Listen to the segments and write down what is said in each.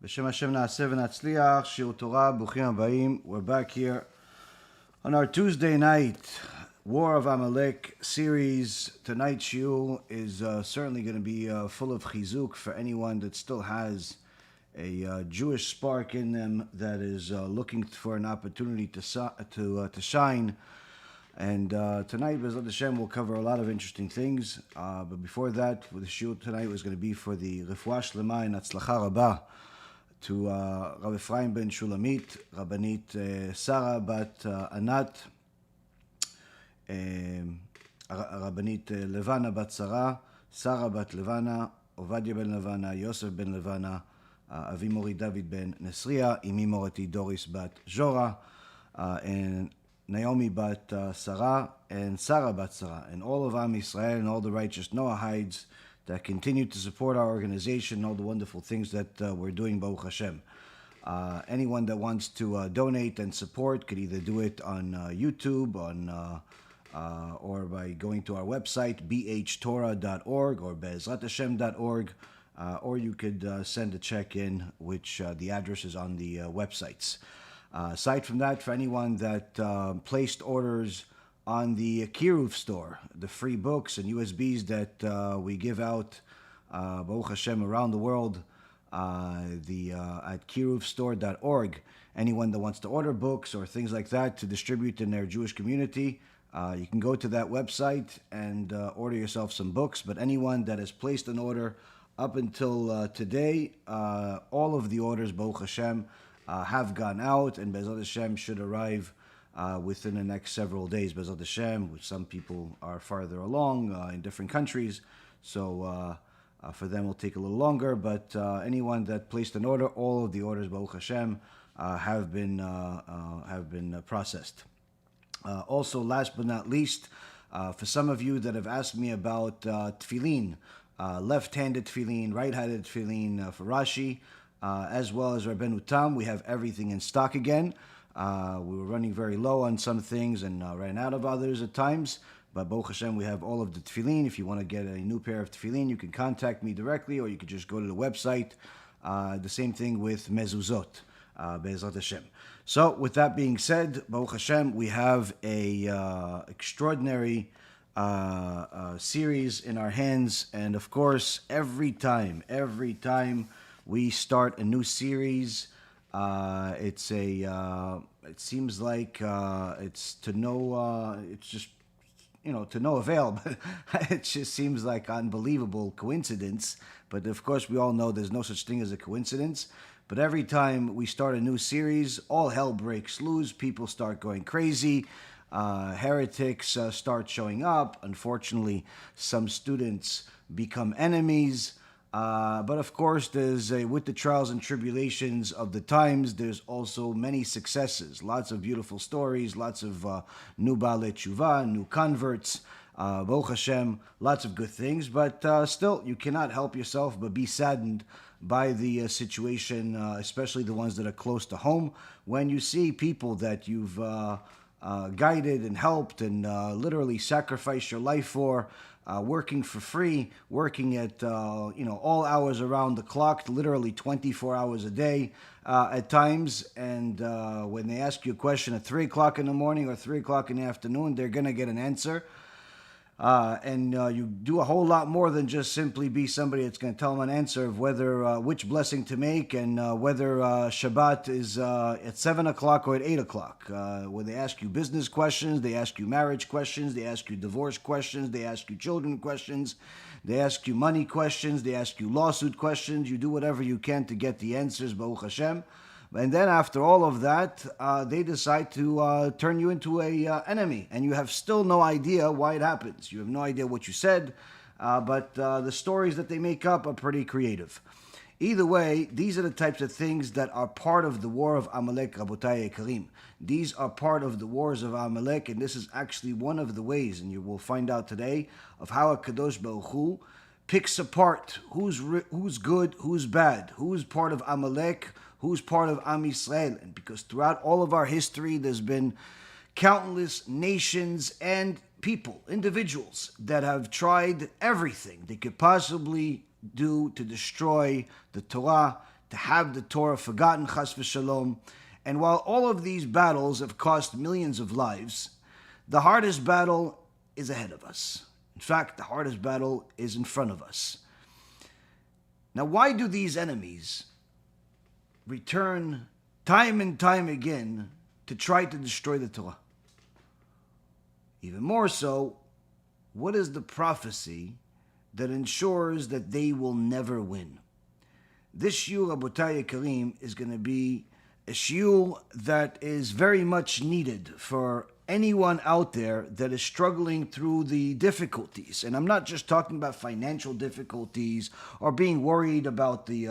B'Shem Hashem na'aseh v'natzliach, shiur Torah, b'ruchim habayim. We're back here on our Tuesday night War of Amalek series. Tonight's shiur is certainly going to be full of chizuk for anyone that still has a Jewish spark in them that is looking for an opportunity to shine. And tonight, BeEzrat Hashem, we'll cover a lot of interesting things. But before that, the shiur tonight was going to be for the Refuah Shlema and Hatzlacha Rabbah to Rav Ephraim ben Shulamit, Rabbanit Sarah bat Anat, Rabbanit Levana bat Sarah, Sarah bat Levana, Ovadia ben Levana, Yosef ben Levana, Avi Mori David ben Nesriya, Imi Morati Doris bat Jora, and Naomi bat Sarah, and Sarah bat Sarah, and all of Am Yisrael and all the righteous Noahides that continue to support our organization, all the wonderful things that we're doing, Baruch Hashem. Anyone that wants to donate and support could either do it on YouTube or by going to our website, bhtorah.org or beezrathashem.org, or you could send a check in, which the address is on the websites. Aside from that, for anyone that placed orders on the Kiruv store, the free books and USBs that we give out, Baruch Hashem, around the world, at kiruvstore.org. Anyone that wants to order books or things like that to distribute in their Jewish community, you can go to that website and order yourself some books. But anyone that has placed an order up until today, all of the orders, Baruch Hashem, have gone out, and BeEzrat Hashem should arrive within the next several days, BeEzrat Hashem, which some people are farther along in different countries, so for them it will take a little longer, but anyone that placed an order, all of the orders, Baruch Hashem, have been processed. Also, last but not least, for some of you that have asked me about tefillin, left-handed tefillin, right-handed tefillin for Rashi, as well as Rabbeinu Tam, we have everything in stock again. We were running very low on some things and ran out of others at times. But Baruch Hashem, we have all of the tefillin. If you want to get a new pair of tefillin, you can contact me directly, or you could just go to the website. The same thing with mezuzot, BeEzrat Hashem. So with that being said, Baruch Hashem, we have a extraordinary series in our hands. And of course, every time we start a new series, it seems like it's to no avail, but it just seems like unbelievable coincidence. But of course, we all know there's no such thing as a coincidence. But every time we start a new series, all hell breaks loose. People start going crazy. Heretics start showing up. Unfortunately, some students become enemies. But of course, there's with the trials and tribulations of the times, there's also many successes, lots of beautiful stories, lots of new Baalei TeShuva, new converts, Baruch Hashem, lots of good things. But still, you cannot help yourself but be saddened by the situation, especially the ones that are close to home, when you see people that you've guided and helped and literally sacrificed your life for, working for free, working at all hours around the clock, literally 24 hours a day at times. And when they ask you a question at 3 o'clock in the morning or 3 o'clock in the afternoon, they're going to get an answer. And you do a whole lot more than just simply be somebody that's going to tell them an answer of whether which blessing to make and whether Shabbat is at 7 o'clock or at 8 o'clock. When they ask you business questions, they ask you marriage questions, they ask you divorce questions, they ask you children questions, they ask you money questions, they ask you lawsuit questions. You do whatever you can to get the answers, Baruch Hashem. And then after all of that, they decide to turn you into a enemy, and you have still no idea why it happens. You have no idea what you said, but the stories that they make up are pretty creative. Either way, these are the types of things that are part of the war of Amalek, Rabotai Karim. These are part of the wars of Amalek, and this is actually one of the ways, and you will find out today, of how HaKadosh Baruch Hu picks apart who's good, who's bad, who's part of Amalek, who's part of Am Yisrael. And because throughout all of our history, there's been countless nations and people, individuals, that have tried everything they could possibly do to destroy the Torah, to have the Torah forgotten, chas v'shalom. And while all of these battles have cost millions of lives, the hardest battle is ahead of us. In fact, the hardest battle is in front of us. Now, why do these enemies return time and time again to try to destroy the Torah? Even more so, what is the prophecy that ensures that they will never win? This shiur, Rabotai Yekarim, is going to be a shiur that is very much needed for anyone out there that is struggling through the difficulties. And I'm not just talking about financial difficulties or being worried about the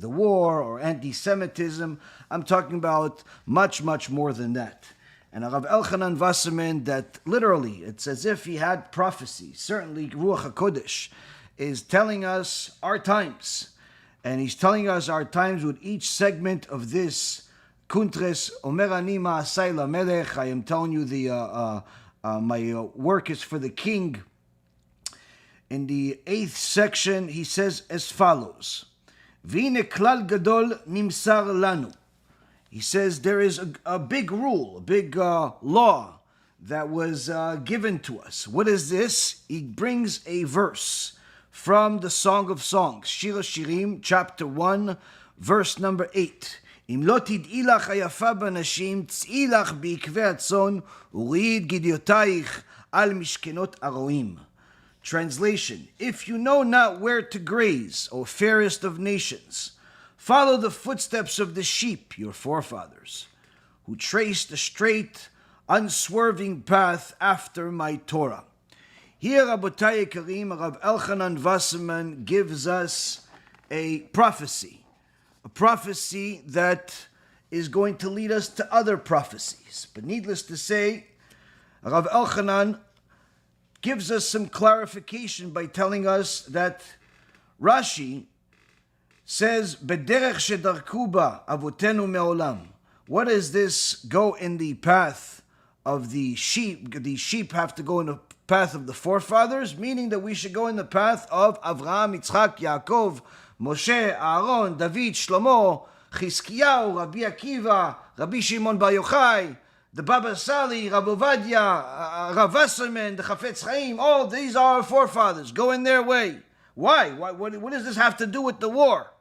war or anti-Semitism. I'm talking about much, much more than that. And Rav Elchonon Wasserman, that literally, it's as if he had prophecy. Certainly, Ruach HaKodesh is telling us our times. And he's telling us our times with each segment of this Kuntres, Omer ani ma'asai lamelech. I am telling you my work is for the king. In the 8th section, he says as follows: V'ine klal gadol nimsar lanu. He says there is a big rule, a big law that was given to us. What is this? He brings a verse from the Song of Songs, Shir HaShirim, chapter 1, verse number 8. אם לא תדעי לך היפה בנשים, צאי לך בעקבי הצאן, וראי את גדיותייך על משכנות הרועים. Translation: If you know not where to graze, O fairest of nations, follow the footsteps of the sheep, your forefathers, who traced a straight, unswerving path after my Torah. Here, Rabotai Yekarim, Rav Elchonon Wasserman gives us a prophecy that is going to lead us to other prophecies. But needless to say, Rav Elchonon gives us some clarification by telling us that Rashi says, Bederech shedarku ba avotenu me'olam. What is this? Go in the path of the sheep. The sheep have to go in the path of the forefathers, meaning that we should go in the path of Avraham, Yitzchak, Yaakov, Moshe, Aaron, David, Shlomo, Chizkiyahu, Rabbi Akiva, Rabbi Shimon Bar Yochai, the Baba Sali, Rabbi Ovadia, Rav Wasserman, the Chafetz Chaim. All these are our forefathers. Go in their way. Why? What does this have to do with the war?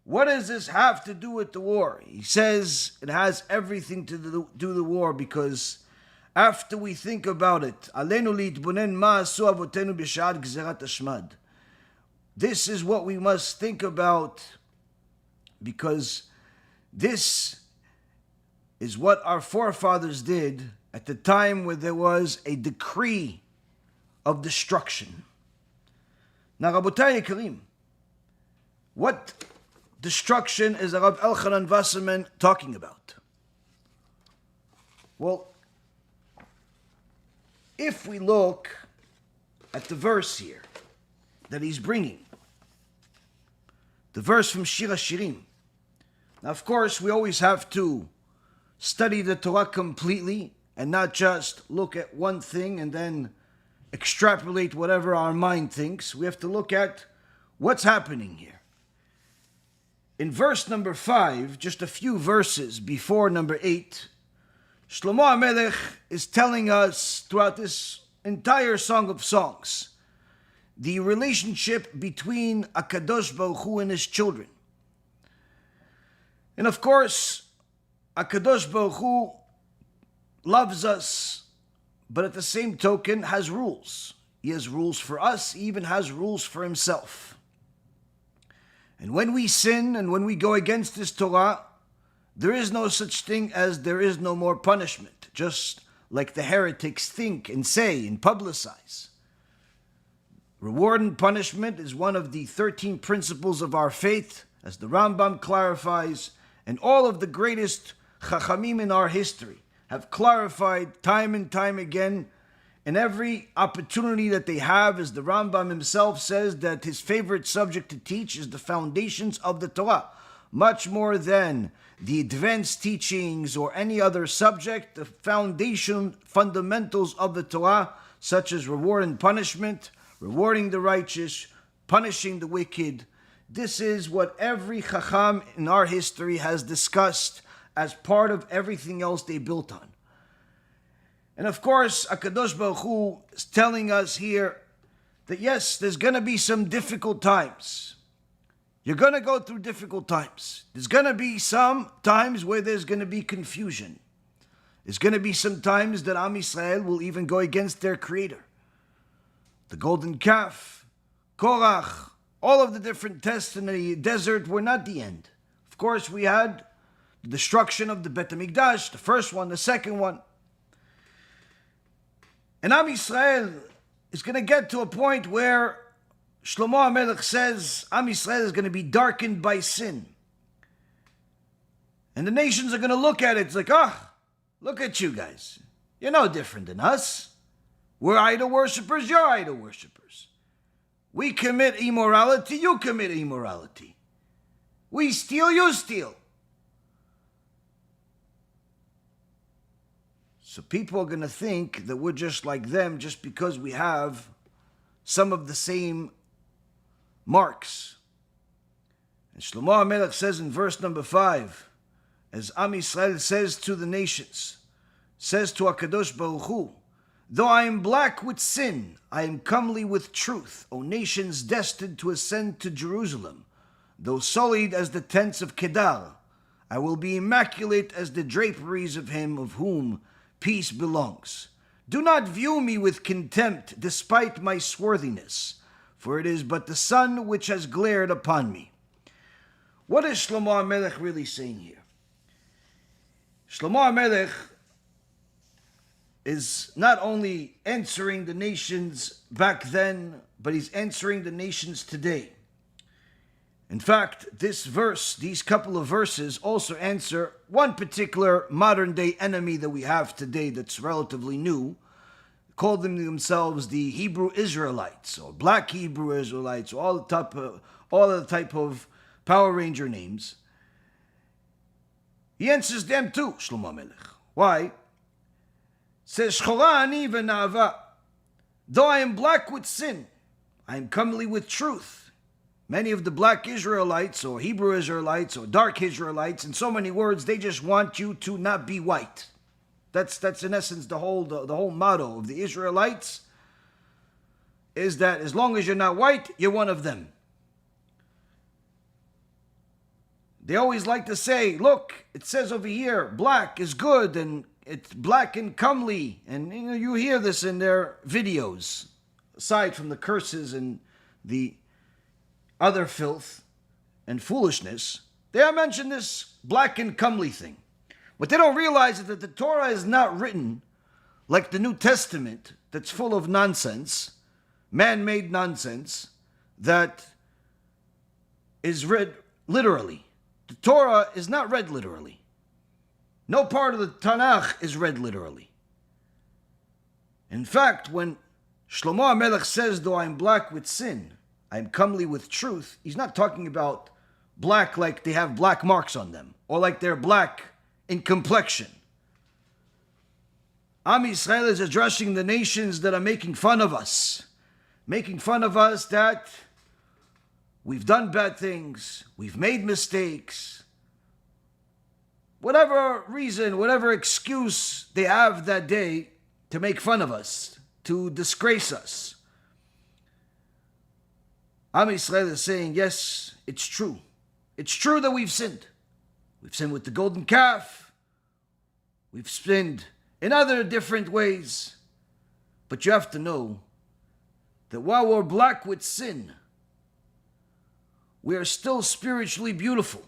What does this have to do with the war? He says it has everything to do with the war, because after we think about it, Alenu litbonen ma asu avotenu b'sha'at gzerat hashmad. This is what we must think about, because this is what our forefathers did at the time where there was a decree of destruction. Now, Rabotai Yekarim, what destruction is Rav Elchonon Wasserman talking about? Well, if we look at the verse here that he's bringing, the verse from Shir HaShirim. Now, of course, we always have to study the Torah completely and not just look at one thing and then extrapolate whatever our mind thinks. We have to look at what's happening here. In verse number 5, just a few verses before number 8, Shlomo Amalek is telling us throughout this entire Song of Songs the relationship between HaKadosh Baruch Hu and his children. And of course, HaKadosh Baruch Hu loves us, but at the same token has rules. He has rules for us, he even has rules for himself. And when we sin and when we go against his Torah, there is no such thing as there is no more punishment, just like the heretics think and say and publicize. Reward and punishment is one of the 13 principles of our faith, as the Rambam clarifies, and all of the greatest chachamim in our history have clarified time and time again, in every opportunity that they have, as the Rambam himself says that his favorite subject to teach is the foundations of the Torah. Much more than the advanced teachings or any other subject, the foundation, fundamentals of the Torah, such as reward and punishment, rewarding the righteous, punishing the wicked, This is what every Chacham in our history has discussed as part of everything else they built on. And of course, HaKadosh Baruch Hu is telling us here that yes, there's going to be some difficult times. You're going to go through difficult times. There's going to be some times where there's going to be confusion. There's going to be some times that Am Yisrael will even go against their creator. The golden calf, Korach, all of the different tests in the desert were not the end. Of course, we had the destruction of the Bet HaMikdash, the first one, the second one. And Am Yisrael is going to get to a point where Shlomo Amalek says Am Yisrael is going to be darkened by sin. And the nations are going to look at it. It's like, look at you guys. You're no different than us. We're idol worshippers, you're idol worshippers. We commit immorality, you commit immorality. We steal, you steal. So people are going to think that we're just like them just because we have some of the same marks. And Shlomo HaMelech says in verse number 5, as Am Yisrael says to the nations, says to HaKadosh Baruch Hu, though I am black with sin, I am comely with truth, O nations destined to ascend to Jerusalem. Though sullied as the tents of Kedar, I will be immaculate as the draperies of him of whom peace belongs. Do not view me with contempt despite my swarthiness, for it is but the sun which has glared upon me. What is Shlomo HaMelech really saying here? Shlomo HaMelech is not only answering the nations back then, but he's answering the nations today. In fact, this verse, these couple of verses also answer one particular modern day enemy that we have today that's relatively new. Call them themselves the Hebrew Israelites, or Black Hebrew Israelites, or all the type of Power Ranger names. He answers them too, Shlomo HaMelech. Why? Says, Shchora ani v'na'ava. Though I am black with sin, I am comely with truth. Many of the black Israelites, or Hebrew Israelites, or dark Israelites, in so many words, they just want you to not be white. That's in essence the whole motto of the Israelites, is that as long as you're not white, you're one of them. They always like to say, look, it says over here, black is good, and it's black and comely. And you hear this in their videos, aside from the curses and the other filth and foolishness. They have mentioned this black and comely thing. What they don't realize is that the Torah is not written like the New Testament that's full of nonsense, man-made nonsense, that is read literally. The Torah is not read literally. No part of the Tanakh is read literally. In fact, when Shlomo HaMelech says, though I am black with sin, I am comely with truth, he's not talking about black like they have black marks on them, or like they're black in complexion. Am Yisrael is addressing the nations that are making fun of us that we've done bad things, we've made mistakes. Whatever reason, whatever excuse they have that day to make fun of us, to disgrace us. Am Yisrael is saying, yes, it's true. It's true that we've sinned. We've sinned with the golden calf. We've sinned in other different ways. But you have to know that while we're black with sin, we are still spiritually beautiful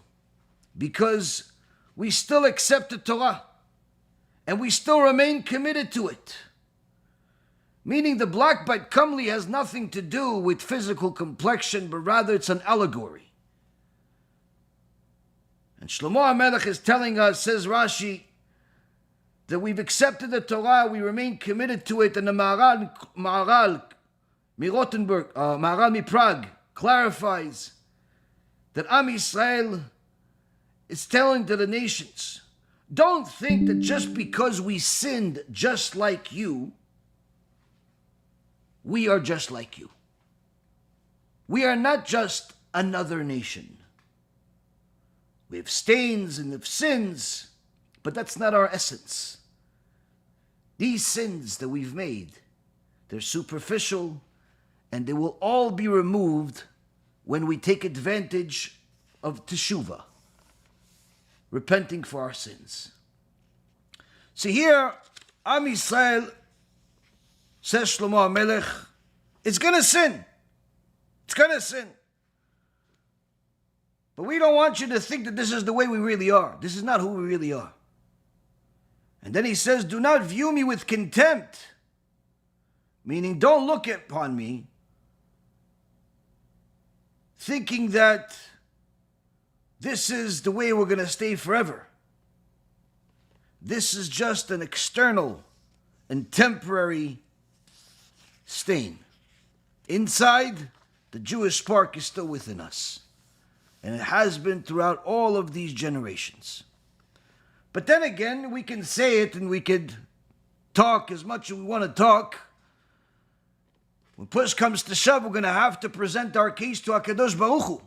because we still accept the Torah and we still remain committed to it. Meaning the black but comely has nothing to do with physical complexion, but rather it's an allegory. And Shlomo HaMelech is telling us, says Rashi, that we've accepted the Torah, we remain committed to it, and the Maharal mi Prague clarifies that Am Yisrael is telling to the nations, don't think that just because we sinned just like you, we are just like you. We are not just another nation. We have stains and have sins, but that's not our essence. These sins that we've made, they're superficial, and they will all be removed when we take advantage of TeShuva, repenting for our sins. See here, Am Yisrael, says Shlomo HaMelech, it's going to sin. It's going to sin. But we don't want you to think that this is the way we really are. This is not who we really are. And then he says, do not view me with contempt. Meaning, don't look upon me thinking that this is the way we're going to stay forever. This is just an external and temporary stain. Inside, the Jewish spark is still within us. And it has been throughout all of these generations. But then again, we can say it and we could talk as much as we want to talk. When push comes to shove, we're going to have to present our case to HaKadosh Baruch Hu.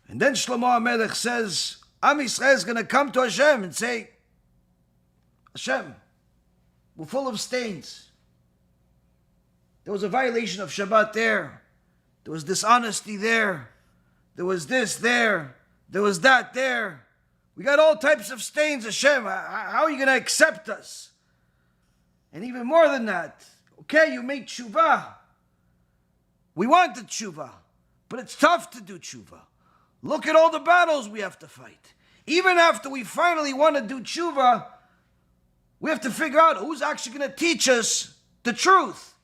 And then Shlomo HaMelech says, Am Yisrael is going to come to HaShem and say, HaShem, we're full of stains. There was a violation of Shabbat there. There was dishonesty there. There was this there. There was that there. We got all types of stains, Hashem. How are you going to accept us? And even more than that, okay, you made TeShuva. We want the TeShuva, but it's tough to do TeShuva. Look at all the battles we have to fight. Even after we finally want to do TeShuva, we have to figure out who's actually going to teach us the truth.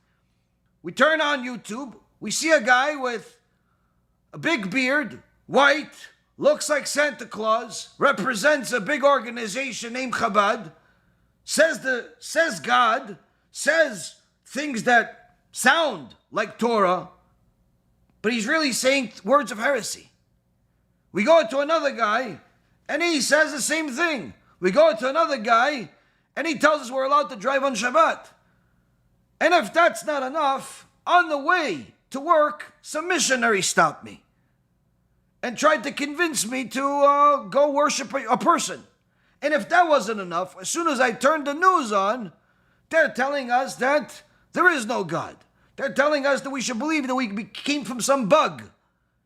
We turn on YouTube, we see a guy with a big beard, white, looks like Santa Claus, represents a big organization named Chabad, says God, says things that sound like Torah, but he's really saying words of heresy. We go to another guy, and he says the same thing. We go to another guy, and he tells us we're allowed to drive on Shabbat. And if that's not enough, on the way to work, some missionary stopped me and tried to convince me to go worship a person. And if that wasn't enough, as soon as I turned the news on, they're telling us that there is no God. They're telling us that we should believe that we came from some bug,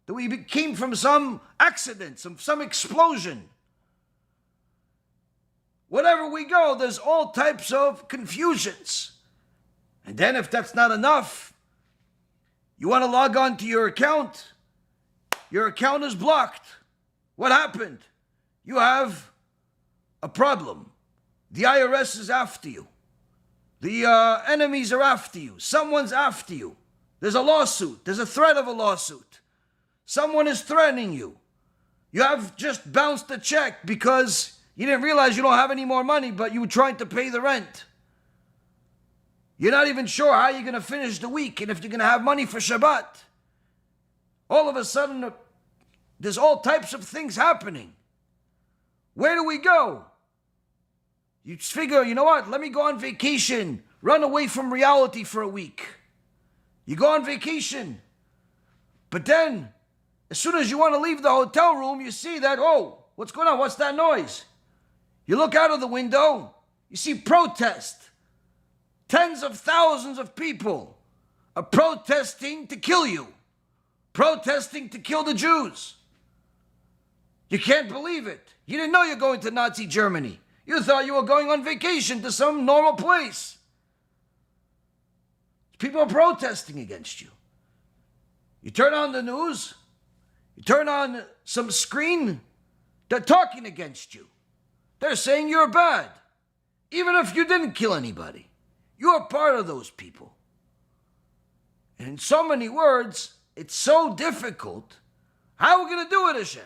that we came from some accident, some explosion. Wherever we go, there's all types of confusions. And then if that's not enough, you want to log on to your account is blocked. What happened? You have a problem. The IRS is after you. The enemies are after you. Someone's after you. There's a lawsuit. There's a threat of a lawsuit. Someone is threatening you. You have just bounced a check because you didn't realize you don't have any more money, but you were trying to pay the rent. You're not even sure how you're going to finish the week and if you're going to have money for Shabbat. All of a sudden, there's all types of things happening. Where do we go? You figure, you know what? Let me go on vacation. Run away from reality for a week. You go on vacation. But then, as soon as you want to leave the hotel room, you see that, oh, what's going on? What's that noise? You look out of the window. You see protest. Tens of thousands of people are protesting to kill you. Protesting to kill the Jews. You can't believe it. You didn't know you're going to Nazi Germany. You thought you were going on vacation to some normal place. People are protesting against you. You turn on the news, you turn on some screen, they're talking against you. They're saying you're bad. Even if you didn't kill anybody. You're part of those people. And in so many words, it's so difficult. How are we going to do it, Hashem?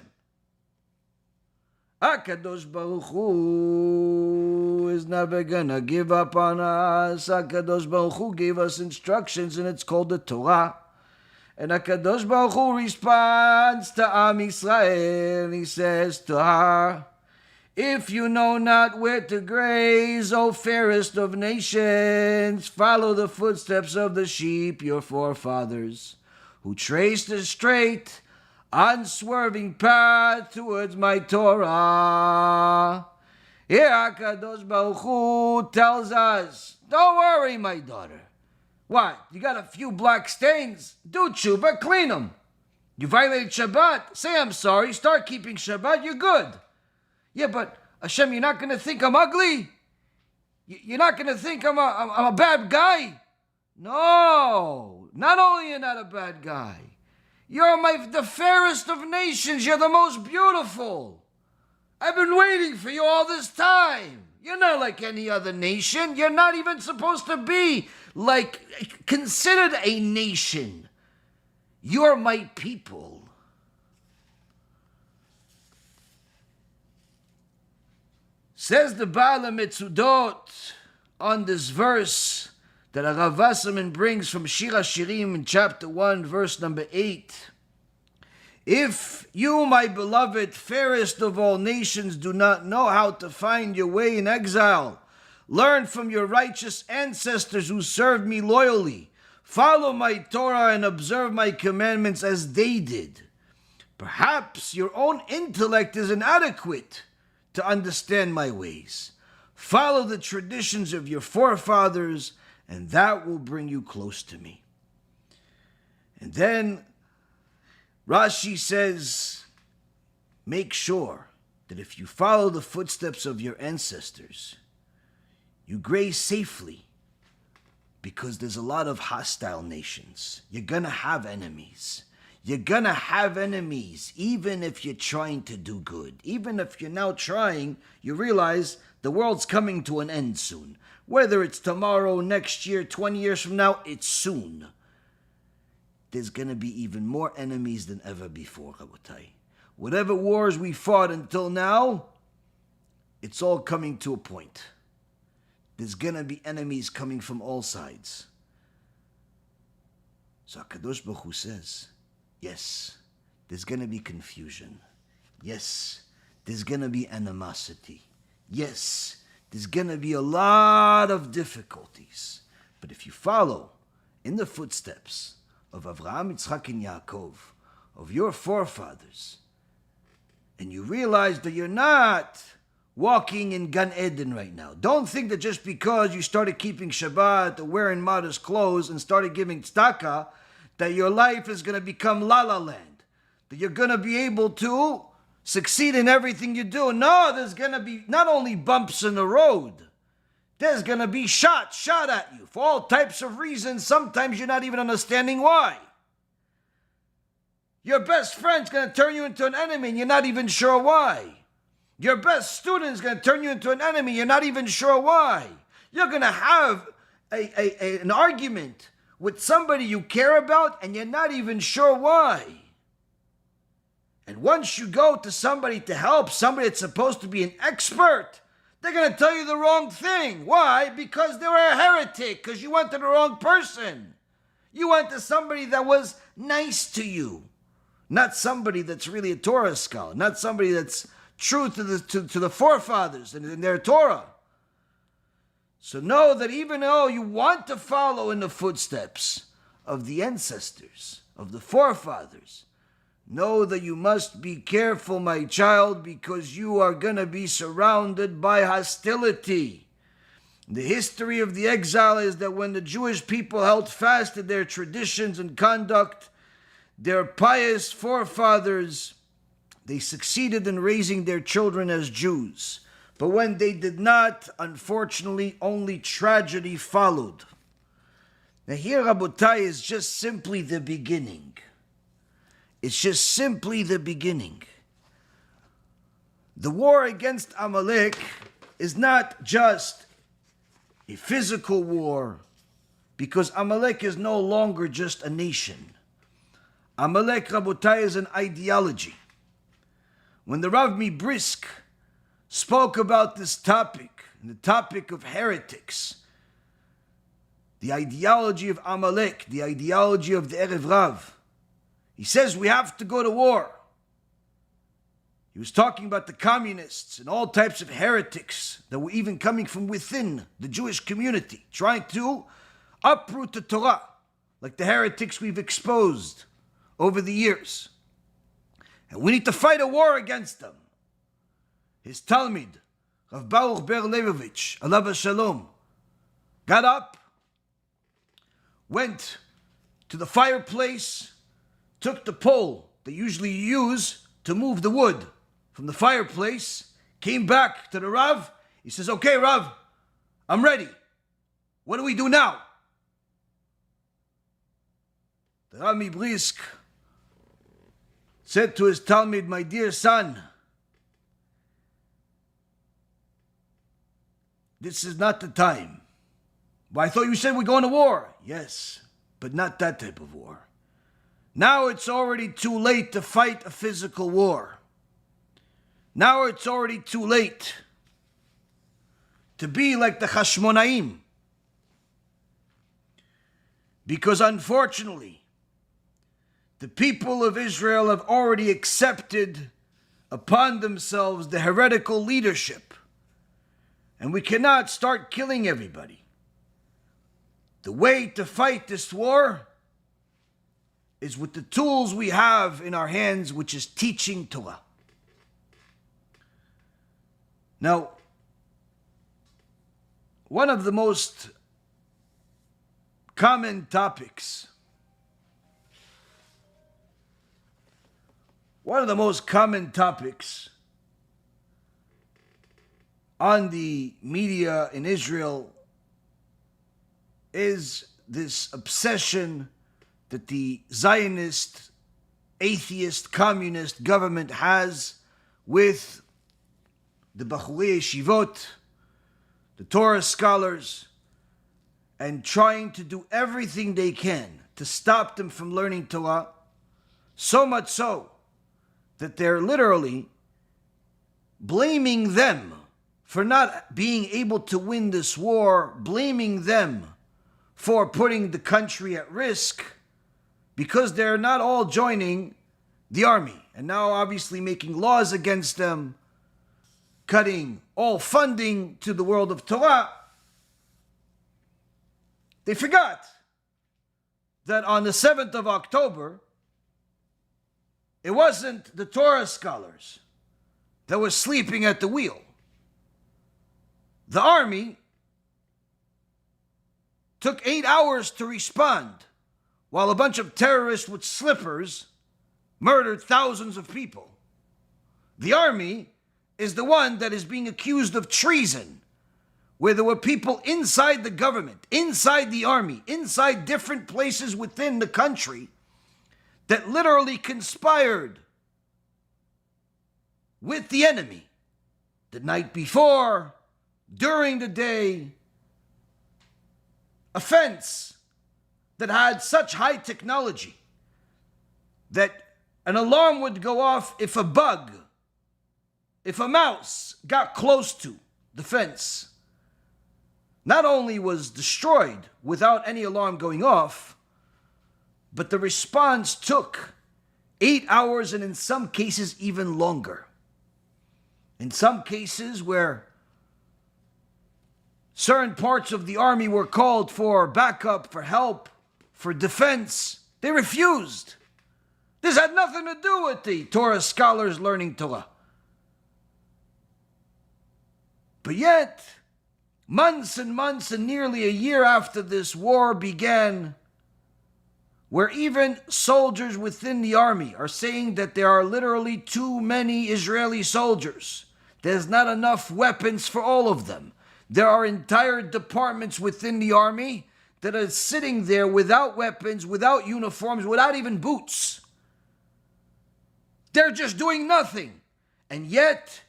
HaKadosh Baruch Hu is never going to give up on us. HaKadosh Baruch Hu gave us instructions, and it's called the Torah. And HaKadosh Baruch Hu responds to Am Yisrael. He says to her, if you know not where to graze, O fairest of nations, follow the footsteps of the sheep, your forefathers, who trace the straight, unswerving path towards my Torah. Here HaKadosh Baruch Hu tells us, don't worry, my daughter. What? You got a few black stains? Do TeShuva, clean them. You violated Shabbat? Say I'm sorry, start keeping Shabbat, you're good. Yeah, but Hashem, you're not going to think I'm ugly? You're not going to think I'm a bad guy? No, not only you're not a bad guy, you're the fairest of nations, you're the most beautiful. I've been waiting for you all this time. You're not like any other nation. You're not even supposed to be considered a nation. You're my people. Says the Baal HaMetzudot on this verse that Rav Wasserman brings from Shir HaShirim in chapter 1, verse number 8. If you, my beloved, fairest of all nations, do not know how to find your way in exile, learn from your righteous ancestors who served me loyally. Follow my Torah and observe my commandments as they did. Perhaps your own intellect is inadequate to understand my ways. Follow the traditions of your forefathers, and that will bring you close to me. And then Rashi says, make sure that if you follow the footsteps of your ancestors, you graze safely, because there's a lot of hostile nations. You're going to have enemies. You're going to have enemies, even if you're trying to do good. Even if you're now trying, you realize the world's coming to an end soon. Whether it's tomorrow, next year, 20 years from now, it's soon. There's going to be even more enemies than ever before, Rabotai. Whatever wars we fought until now, it's all coming to a point. There's going to be enemies coming from all sides. So HaKadosh Baruch Hu says, yes, there's going to be confusion. Yes, there's going to be animosity. Yes, there's going to be a lot of difficulties. But if you follow in the footsteps of Avraham, Yitzchak, and Yaakov, of your forefathers, and you realize that you're not walking in Gan Eden right now. Don't think that just because you started keeping Shabbat or wearing modest clothes and started giving tzedakah, that your life is going to become La La Land. That you're going to be able to succeed in everything you do. No, there's going to be not only bumps in the road, there's going to be shot at you for all types of reasons. Sometimes you're not even understanding why. Your best friend's going to turn you into an enemy and you're not even sure why. Your best student is going to turn you into an enemy. You're not even sure why. You're going to have an argument with somebody you care about and you're not even sure why. And once you go to somebody to help, somebody that's supposed to be an expert, they're going to tell you the wrong thing. Why? Because they were a heretic, because you went to the wrong person. You went to somebody that was nice to you, not somebody that's really a Torah scholar, not somebody that's true to the forefathers and in their Torah. So know that even though you want to follow in the footsteps of the ancestors, of the forefathers, know that you must be careful, my child, because you are going to be surrounded by hostility. The history of the exile is that when the Jewish people held fast to their traditions and conduct, their pious forefathers, they succeeded in raising their children as Jews. But when they did not, unfortunately, only tragedy followed. Now here, Rabotai, is just simply the beginning. It's just simply the beginning. The war against Amalek is not just a physical war, because Amalek is no longer just a nation. Amalek, Rabotai, is an ideology. When the Rabbi Brisker spoke about this topic, the topic of heretics, the ideology of Amalek, the ideology of the Erev Rav, he says we have to go to war. He was talking about the communists and all types of heretics that were even coming from within the Jewish community, trying to uproot the Torah, like the heretics we've exposed over the years. And we need to fight a war against them. His Talmid, Rav Baruch Ber Leibovich, alav shalom, got up, went to the fireplace, took the pole they usually use to move the wood from the fireplace, came back to the Rav. He says, okay, Rav, I'm ready. What do we do now? The Rabbi Brisker said to his Talmid, my dear son, this is not the time. Well, I thought you said we're going to war. Yes, but not that type of war. Now it's already too late to fight a physical war. Now it's already too late to be like the Hashmonaim. Because unfortunately, the people of Israel have already accepted upon themselves the heretical leadership. And we cannot start killing everybody. The way to fight this war is with the tools we have in our hands, which is teaching Torah. Now, one of the most common topics, on the media in Israel is this obsession that the Zionist, atheist, communist government has with the Bechorim Yeshivot, the Torah scholars, and trying to do everything they can to stop them from learning Torah, so much so that they're literally blaming them for not being able to win this war, blaming them for putting the country at risk, because they're not all joining the army, and now obviously making laws against them, cutting all funding to the world of Torah. They forgot that on the 7th of October, it wasn't the Torah scholars that were sleeping at the wheel. The army took 8 hours to respond, while a bunch of terrorists with slippers murdered thousands of people. The army is the one that is being accused of treason, where there were people inside the government, inside the army, inside different places within the country that literally conspired with the enemy the night before, during the day. A fence that had such high technology that an alarm would go off if a mouse got close to the fence. Not only was destroyed without any alarm going off, but the response took 8 hours, and in some cases even longer. In some cases where certain parts of the army were called for backup, for help, for defense, they refused. This had nothing to do with the Torah scholars learning Torah. But yet, months and months and nearly a year after this war began, where even soldiers within the army are saying that there are literally too many Israeli soldiers. There's not enough weapons for all of them. There are entire departments within the army that are sitting there without weapons, without uniforms, without even boots. They're just doing nothing. And yet,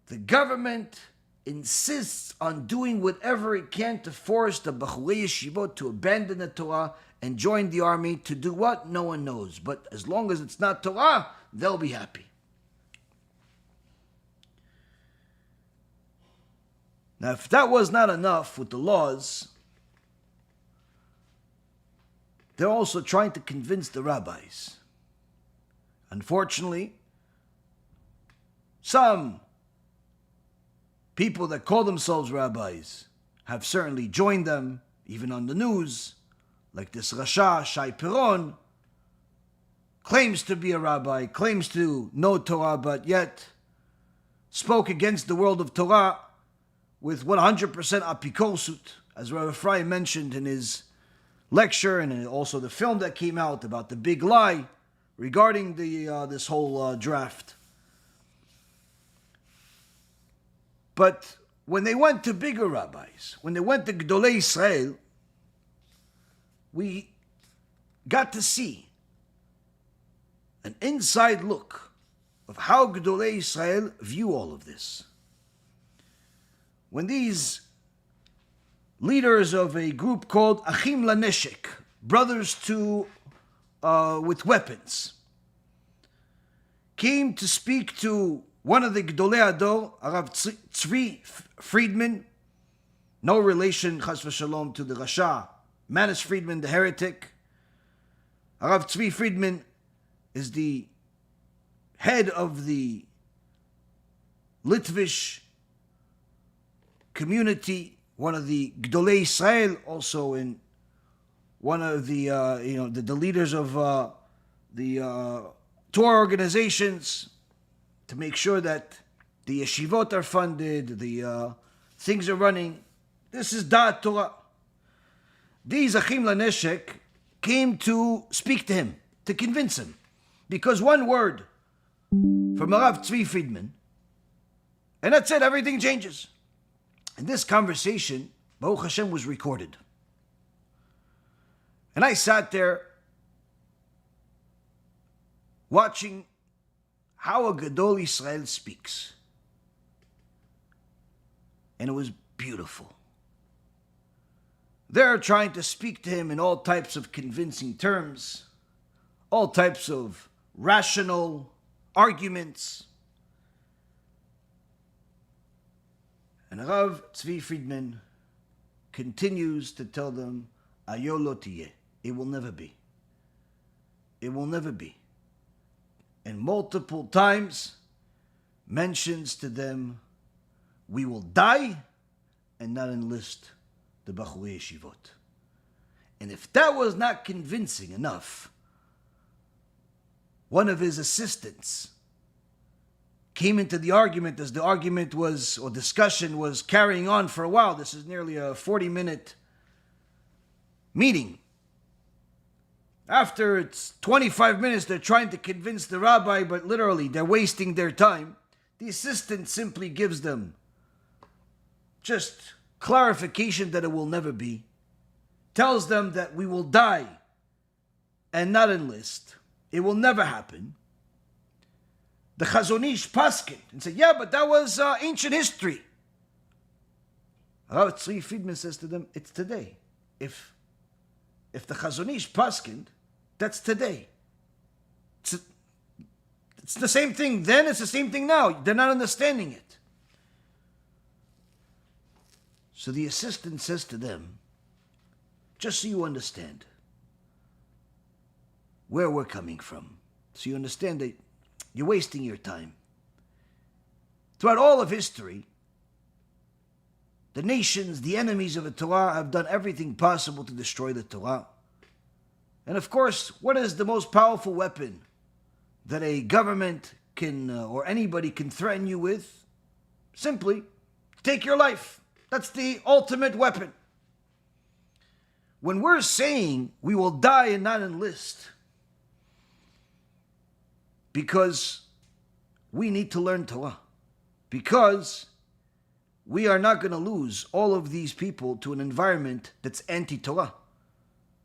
the government insists on doing whatever it can to force the Bechorim Yeshivot to abandon the Torah and join the army to do what? No one knows. But as long as it's not Torah, they'll be happy. Now, if that was not enough with the laws, they're also trying to convince the rabbis. Unfortunately, some people that call themselves rabbis have certainly joined them, even on the news, like this Rasha, Shai Piron, claims to be a rabbi, claims to know Torah, but yet spoke against the world of Torah with 100% apikosut, as Rabbi Ephraim mentioned in his lecture, and also the film that came out about the big lie regarding this whole draft. But when they went to bigger rabbis, when they went to Gadolei Israel, we got to see an inside look of how Gadolei Israel view all of this. When these leaders of a group called Achim LaNeshek, brothers with weapons, came to speak to one of the Gedolei Ador, Arav Tzvi Friedman, no relation, chas v'shalom, to the Rasha, Manis Friedman, the heretic. Arav Tzvi Friedman is the head of the Litvish community, one of the Gedolei Israel, also in one of the the leaders of the Torah organizations, to make sure that the Yeshivot are funded, the things are running. This is Da'at Torah. These Achim LaNeshek came to speak to him, to convince him, because one word from Arav Tzvi Friedman, and that's it, everything changes. And this conversation, Baruch Hashem, was recorded. And I sat there watching how a Gadol Israel speaks. And it was beautiful. They're trying to speak to him in all types of convincing terms, all types of rational arguments. And Rav Tzvi Friedman continues to tell them, Ayo lo tiyeh, it will never be. It will never be. And multiple times mentions to them, we will die and not enlist the Bachurei Yeshivot. And if that was not convincing enough, one of his assistants came into the argument as the argument was, or discussion was carrying on for a while. This is nearly a 40-minute meeting. After it's 25 minutes, they're trying to convince the rabbi, but literally they're wasting their time. The assistant simply gives them just clarification that it will never be. Tells them that we will die and not enlist. It will never happen. The Chazon Ish paskin and said, yeah, but that was ancient history. Rav Tzvi Friedman says to them, it's today. If the Chazon Ish paskin, that's today. It's the same thing then, it's the same thing now. They're not understanding it. So the assistant says to them, just so you understand where we're coming from, so you understand that you're wasting your time. Throughout all of history, the nations, the enemies of the Torah, have done everything possible to destroy the Torah. And of course, what is the most powerful weapon that a government can, or anybody can threaten you with? Simply, take your life. That's the ultimate weapon. When we're saying we will die and not enlist, because we need to learn Torah, because we are not going to lose all of these people to an environment that's anti-Torah.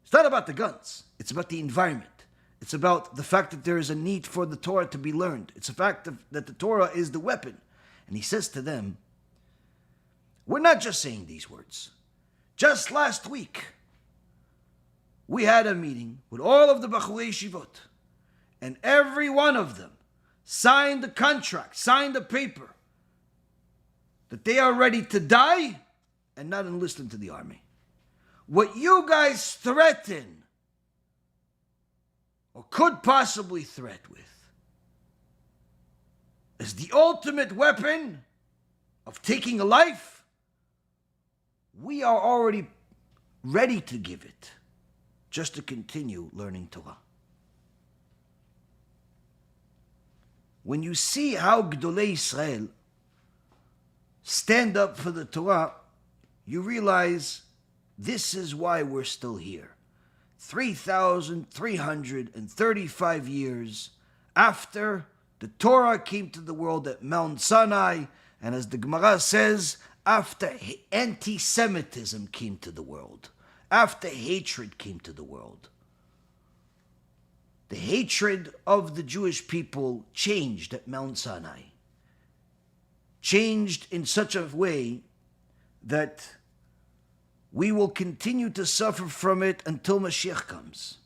It's not about the guns. It's about the environment. It's about the fact that there is a need for the Torah to be learned. It's a fact that the Torah is the weapon. And he says to them, we're not just saying these words. Just last week, we had a meeting with all of the Bachurei Yeshivot, and every one of them signed the contract, signed the paper, that they are ready to die and not enlist into the army. What you guys threaten, or could possibly threat with, is the ultimate weapon of taking a life. We are already ready to give it, just to continue learning Torah. when you see how Gedolei Israel stand up for the Torah, you realize this is why we're still here. 3,335 years after the Torah came to the world at Mount Sinai, and as the Gemara says, after anti-Semitism came to the world, after hatred came to the world. The hatred of the Jewish people changed at Mount Sinai. Changed in such a way that we will continue to suffer from it until Mashiach comes.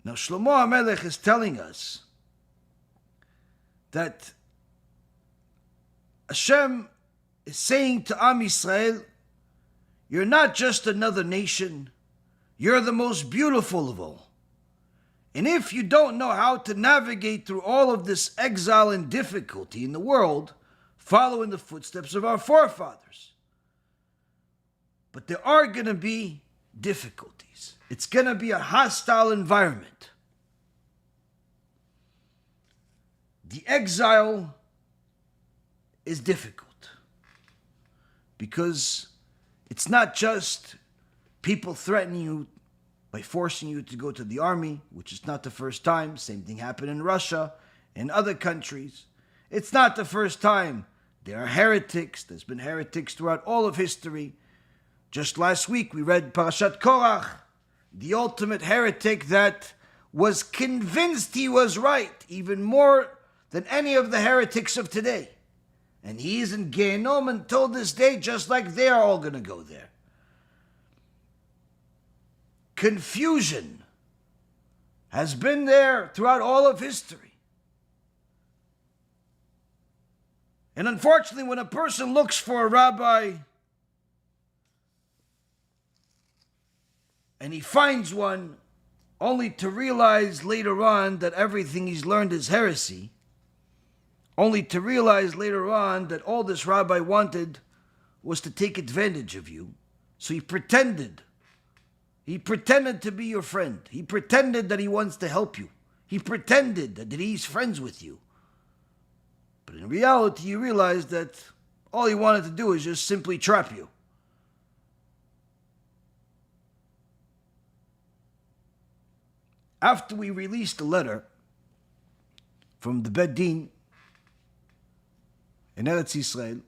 Now Shlomo Amalek is telling us that HaShem is saying to Am Yisrael, you're not just another nation, you're the most beautiful of all. And if you don't know how to navigate through all of this exile and difficulty in the world, follow in the footsteps of our forefathers. But there are going to be difficulties. It's going to be a hostile environment. The exile is difficult because it's not just people threatening you by forcing you to go to the army, which is not the first time. Same thing happened in Russia, in other countries. It's not the first time. There are heretics. There's been heretics throughout all of history. Just last week we read Parashat Korach, the ultimate heretic that was convinced he was right, even more than any of the heretics of today. And he is in Gehenom until this day, just like they are all going to go there. Confusion has been there throughout all of history. And unfortunately, when a person looks for a rabbi and he finds one only to realize later on that everything he's learned is heresy, only to realize later on that all this rabbi wanted was to take advantage of you, so he pretended to be your friend. He pretended that he wants to help you. He pretended that he's friends with you. But in reality, you realize that all he wanted to do is just simply trap you. After we released a letter from the Beit Din in Eretz Yisrael,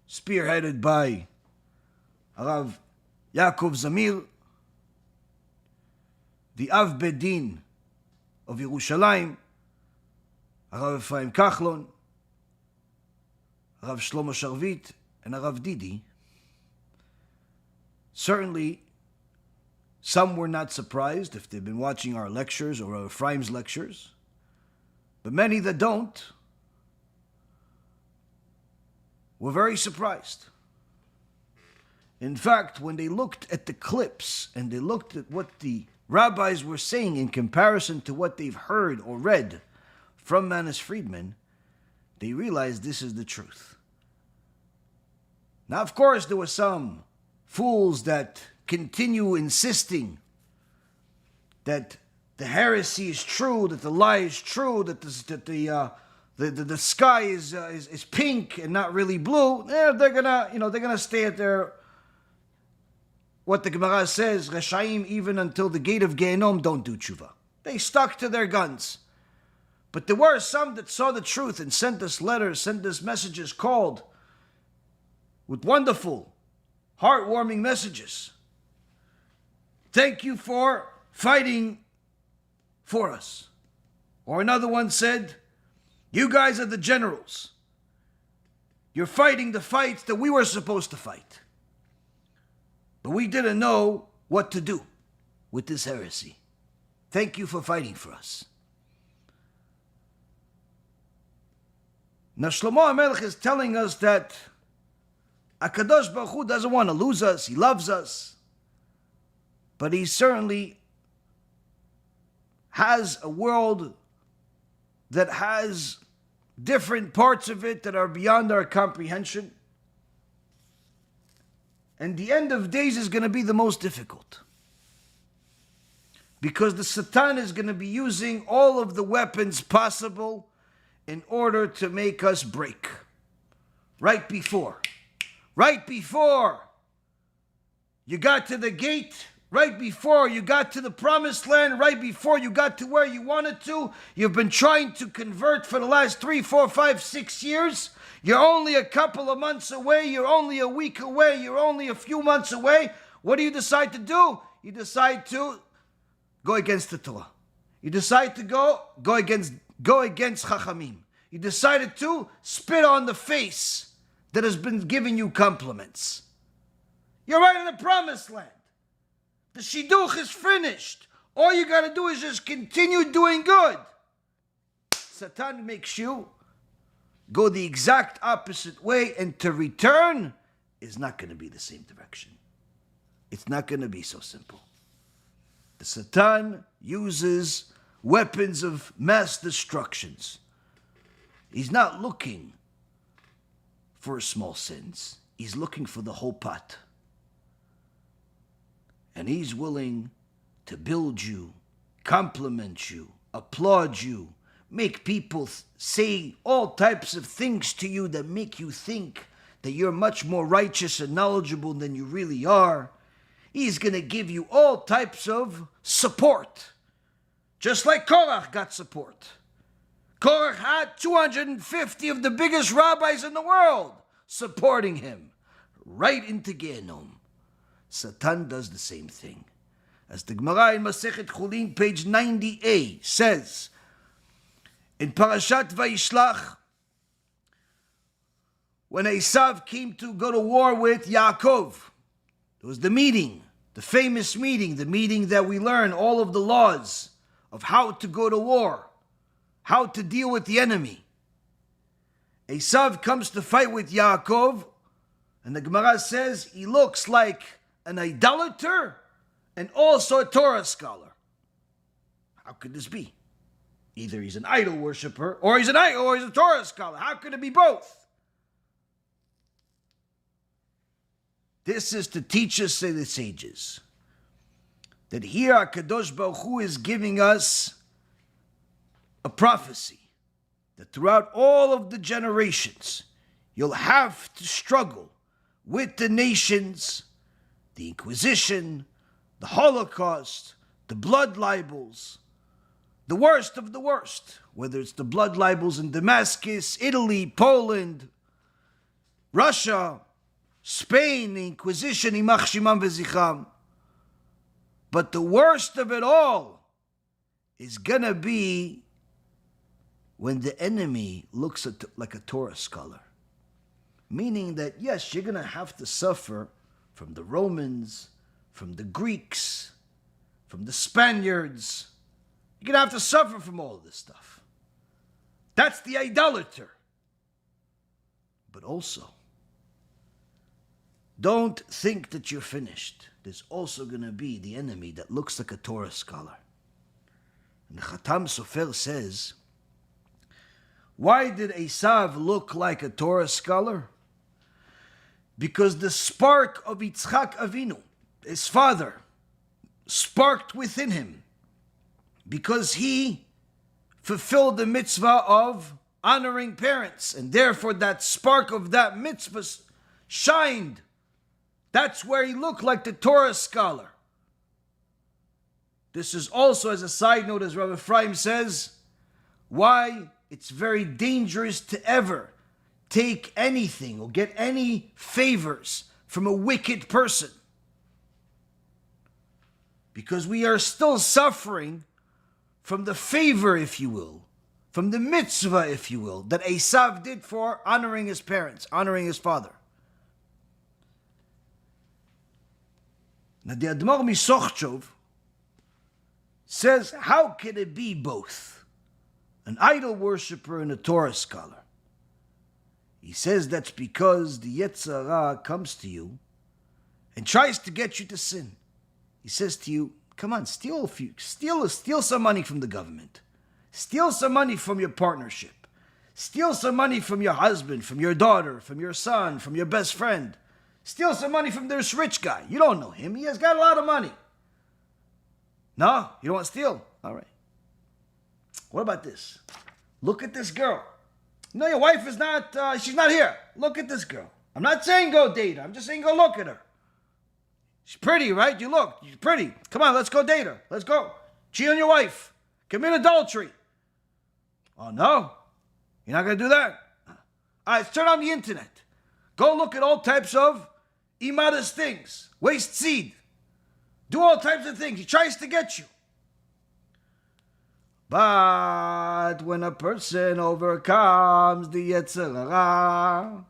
spearheaded by Rav Yaakov Zamir, the Av Beit Din of Yerushalayim, Rav Ephraim Kachlon, Rav Shlomo Sharvit, and Rav Didi. Certainly, some were not surprised if they've been watching our lectures or Rav Ephraim's lectures, but many that don't were very surprised. In fact, when they looked at the clips and they looked at what the rabbis were saying in comparison to what they've heard or read from Manis Friedman, they realized this is the truth. Now, of course, there were some fools that continue insisting that the heresy is true, that the lie is true, that the sky is pink and not really blue. They're gonna stay at their, what the Gemara says, Reshaim, even until the gate of Gehenom, don't do TeShuva. They stuck to their guns. But there were some that saw the truth and sent us letters, sent us messages, called with wonderful, heartwarming messages. Thank you for fighting for us. Or another one said, you guys are the generals. You're fighting the fights that we were supposed to fight. But we didn't know what to do with this heresy. Thank you for fighting for us. Now Shlomo Amalek is telling us that HaKadosh Baruch Hu doesn't want to lose us. He loves us. But he certainly has a world that has different parts of it that are beyond our comprehension. And the end of days is going to be the most difficult. Because the Satan is going to be using all of the weapons possible in order to make us break. Right before you got to the gate, right before you got to the promised land, right before you got to where you wanted to, you've been trying to convert for the last 3, 4, 5, 6 years. You're only a couple of months away. You're only a week away. You're only a few months away. What do you decide to do? You decide to go against the Torah. You decide to go against Chachamim. You decided to spit on the face that has been giving you compliments. You're right in the promised land. The shidduch is finished. All you got to do is just continue doing good. Satan makes you go the exact opposite way, and to return is not going to be the same direction. It's not going to be so simple. The Satan uses weapons of mass destructions. He's not looking for small sins. He's looking for the whole pot. And he's willing to build you, compliment you, applaud you, make people say all types of things to you that make you think that you're much more righteous and knowledgeable than you really are. He's going to give you all types of support. Just like Korach got support. Korach had 250 of the biggest rabbis in the world supporting him right into Gehenom. Satan does the same thing. As the Gemara in Masechet Chulin, page 90a, says, in Parashat Vayishlach, when Esau came to go to war with Yaakov, there was the meeting, the famous meeting, the meeting that we learn all of the laws of how to go to war, how to deal with the enemy. Esau comes to fight with Yaakov, and the Gemara says he looks like an idolater and also a Torah scholar. How could this be? Either he's an idol worshiper or he's a Torah scholar. How could it be both? This is to teach us, say the sages, that here HaKadosh Baruch Hu is giving us a prophecy that throughout all of the generations, you'll have to struggle with the nations, the Inquisition, the Holocaust, the blood libels, the worst of the worst, whether it's the blood libels in Damascus, Italy, Poland, Russia, Spain, the Inquisition, Imach Shimam V'Zichram. But the worst of it all is gonna be when the enemy looks at like a Torah scholar. Meaning that, yes, you're gonna have to suffer from the Romans, from the Greeks, from the Spaniards. You're going to have to suffer from all of this stuff. That's the idolater. But also, don't think that you're finished. There's also going to be the enemy that looks like a Torah scholar. And the Khatam Sofer says, why did Esav look like a Torah scholar? Because the spark of Yitzchak Avinu, his father, sparked within him. Because he fulfilled the mitzvah of honoring parents. And therefore that spark of that mitzvah shined. That's where he looked like the Torah scholar. This is also, as a side note, as Rabbi Ephraim says, why it's very dangerous to ever take anything or get any favors from a wicked person. Because we are still suffering from the favor, if you will, from the mitzvah, if you will, that Esav did for honoring his parents, honoring his father. Now the Admor Misochchov says, how can it be both? An idol worshiper and a Torah scholar. He says that's because the Yetzer Hara comes to you and tries to get you to sin. He says to you, come on, steal some money from the government. Steal some money from your partnership. Steal some money from your husband, from your daughter, from your son, from your best friend. Steal some money from this rich guy. You don't know him. He has got a lot of money. No? You don't want to steal? All right. What about this? Look at this girl. No, your wife is not, she's not here. Look at this girl. I'm not saying go date her. I'm just saying go look at her. She's pretty, right? You look. She's pretty. Come on, let's go date her. Let's go. Cheat on your wife. Commit adultery. Oh, no? You're not going to do that? All right, let's turn on the internet. Go look at all types of immodest things. Waste seed. Do all types of things. He tries to get you. But when a person overcomes the Yetzer Hara,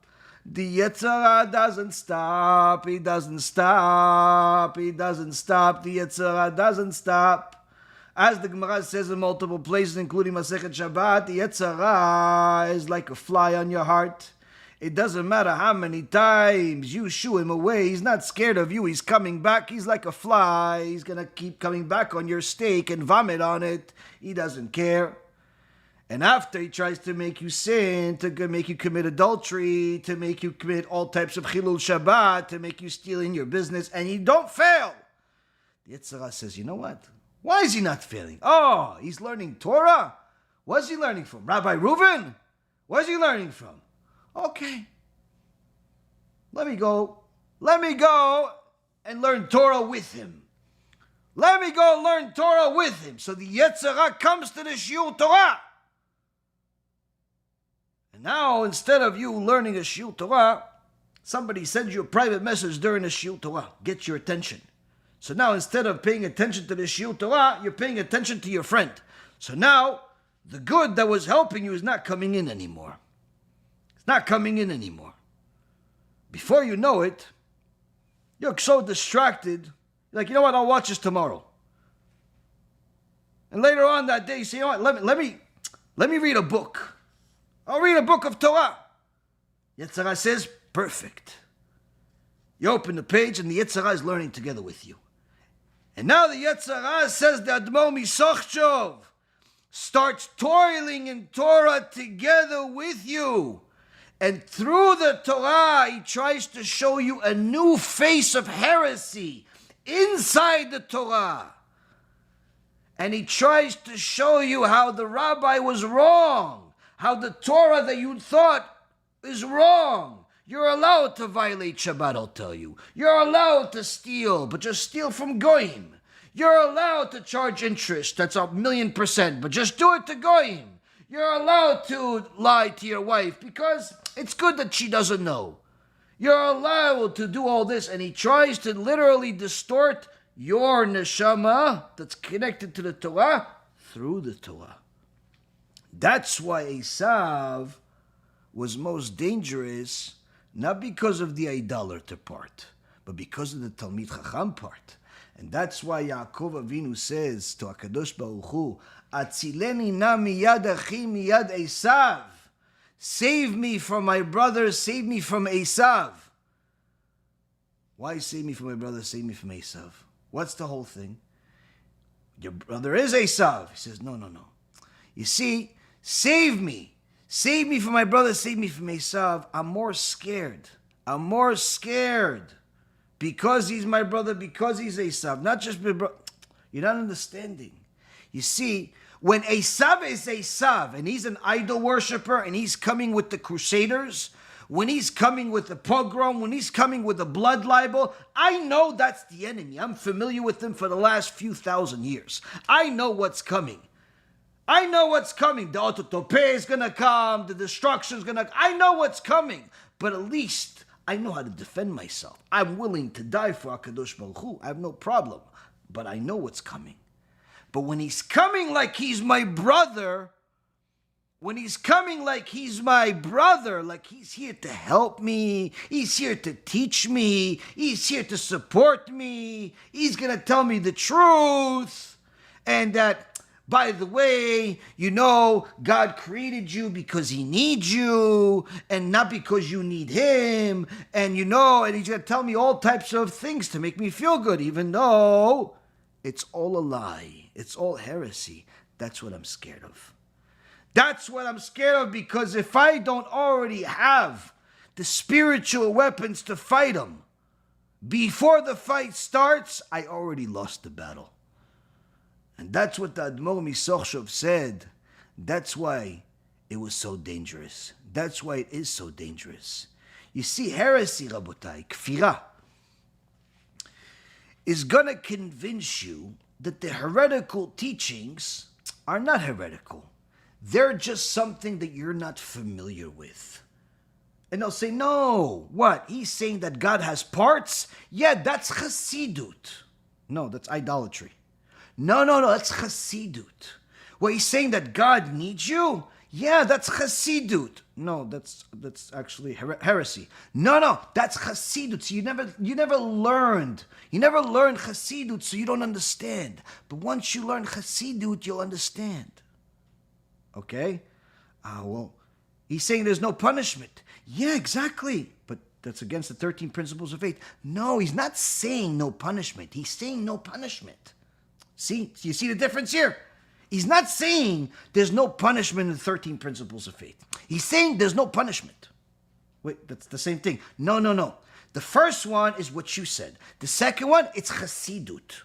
the Yetzer Hara doesn't stop. He doesn't stop. He doesn't stop. The Yetzer Hara doesn't stop. As the Gemara says in multiple places, including Masechet Shabbat, the Yetzer Hara is like a fly on your heart. It doesn't matter how many times you shoo him away. He's not scared of you. He's coming back. He's like a fly. He's going to keep coming back on your steak and vomit on it. He doesn't care. And after he tries to make you sin, to make you commit adultery, to make you commit all types of chilul Shabbat, to make you steal in your business, and you don't fail. The Yetzer Hara says, you know what? Why is he not failing? Oh, he's learning Torah? What's he learning from? Rabbi Reuven? What's he learning from? Okay. Let me go and learn Torah with him. Let me go learn Torah with him. So the Yetzer Hara comes to the shiur Torah. And now, instead of you learning a shiur Torah, somebody sends you a private message during the shiur Torah. Get your attention. So now, instead of paying attention to the shiur Torah, you're paying attention to your friend. So now, the good that was helping you is not coming in anymore. It's not coming in anymore. Before you know it, you're so distracted, you're like, you know what, I'll watch this tomorrow. And later on that day, you say, you know what, let me read a book. I'll read a book of Torah. Yetzer Hara says, perfect. You open the page and the Yetzer Hara is learning together with you. And now the Yetzer Hara says the Admo Misochchov starts toiling in Torah together with you. And through the Torah, he tries to show you a new face of heresy inside the Torah. And he tries to show you how the Rabbi was wrong, how the Torah that you thought is wrong. You're allowed to violate Shabbat, I'll tell you. You're allowed to steal, but just steal from Goyim. You're allowed to charge interest, that's 1,000,000%, but just do it to Goyim. You're allowed to lie to your wife because it's good that she doesn't know. You're allowed to do all this, and he tries to literally distort your neshama that's connected to the Torah through the Torah. That's why Esav was most dangerous, not because of the idolater part, but because of the Talmid Chacham part. And that's why Yaakov Avinu says to HaKadosh Baruch Hu, Atzileni na miyad achi miyad Esav. Save me from my brother, save me from Esav. Why save me from my brother, save me from Esav? What's the whole thing? Your brother is Esav. He says, no. You see, save me. Save me from my brother, save me from Esav. I'm more scared. Because he's my brother, because he's Esav. Not just my brother. You're not understanding. You see, when Esav is Esav, and he's an idol worshiper, and he's coming with the crusaders, when he's coming with the pogrom, when he's coming with the blood libel, I know that's the enemy. I'm familiar with him for the last few thousand years. I know what's coming. The autotope is going to come, the destruction is going to... I know what's coming, but at least I know how to defend myself. I'm willing to die for HaKadosh Baruch Hu. I have no problem, but I know what's coming. But when he's coming like he's my brother, like he's here to help me, he's here to teach me, he's here to support me, he's going to tell me the truth, and that, by the way, God created you because he needs you, and not because you need him, and he's going to tell me all types of things to make me feel good, even though it's all a lie. It's all heresy. That's what I'm scared of. Because if I don't already have the spiritual weapons to fight him, before the fight starts, I already lost the battle. And that's what the Admor Misochshov said. That's why it was so dangerous. That's why it is so dangerous. You see, heresy, Rabotai, kfira, is going to convince you that the heretical teachings are not heretical. They're just something that you're not familiar with. And they'll say, no, what? He's saying that God has parts? Yeah, that's Hasidut. No, that's idolatry. No, that's Hasidut. Well, he's saying that God needs you? Yeah, that's Hasidut. No, that's actually heresy. No, that's Hasidut. So you never learned. You never learned Hasidut, so you don't understand. But once you learn Hasidut, you'll understand. Okay? Well, he's saying there's no punishment. Yeah, exactly. But that's against the 13 principles of faith. No, he's not saying no punishment. He's saying no punishment. See? You see the difference here? He's not saying there's no punishment in the 13 principles of faith. He's saying there's no punishment. Wait, that's the same thing. No. The first one is what you said. The second one, it's Hasidut.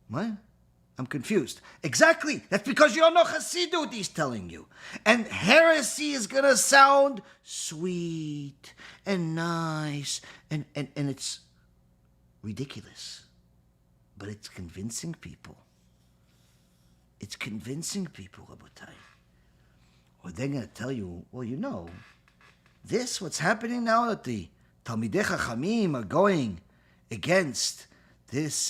What? I'm confused. Exactly. That's because you don't know Hasidut, he's telling you. And heresy is going to sound sweet and nice and it's ridiculous. But it's convincing people. It's convincing people, Rabotai. Or they're going to tell you, well, you know, what's happening now that the Talmidei Chachamim are going against this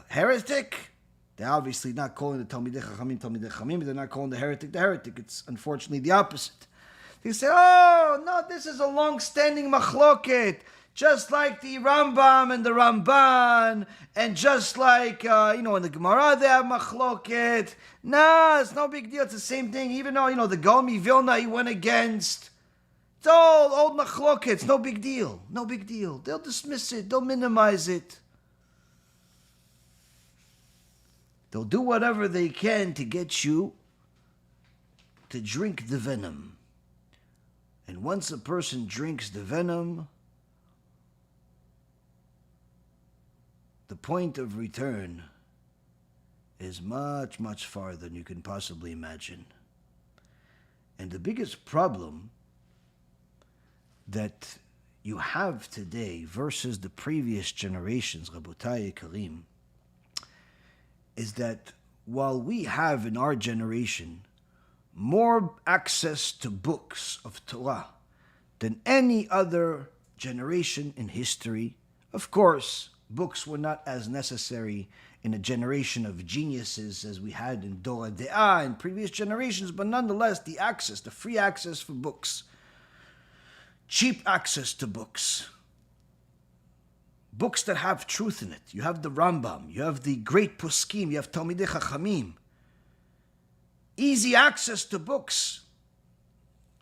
heretic. They're obviously not calling the Talmidei Chachamim, but they're not calling the heretic. It's unfortunately the opposite. They say, oh, no, this is a long-standing machloket. Just like the Rambam and the Ramban, and just like, in the Gemara they have machloket. Nah, it's no big deal. It's the same thing. Even though, the Gaon Vilna he went against. It's all old machloket. It's no big deal. No big deal. They'll dismiss it. They'll minimize it. They'll do whatever they can to get you to drink the venom. And once a person drinks the venom, the point of return is much, much farther than you can possibly imagine. And the biggest problem that you have today versus the previous generations, Rabotai Karim, is that while we have in our generation more access to books of Torah than any other generation in history, of course, books were not as necessary in a generation of geniuses as we had in Dora De'ah in previous generations, but nonetheless, the free access for books, cheap access to books that have truth in it. You have the Rambam, you have the great Poskim, you have Talmidei Chachamim. Easy access to books.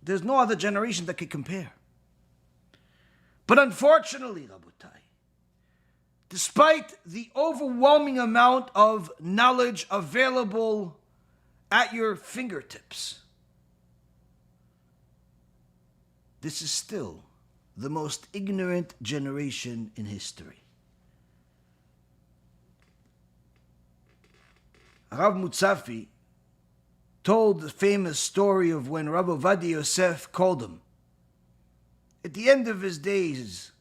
There's no other generation that can compare. But unfortunately, Rabotai, despite the overwhelming amount of knowledge available at your fingertips, this is still the most ignorant generation in history. Rav Mutzafi told the famous story of when Rabbi Ovadia Yosef called him at the end of his days.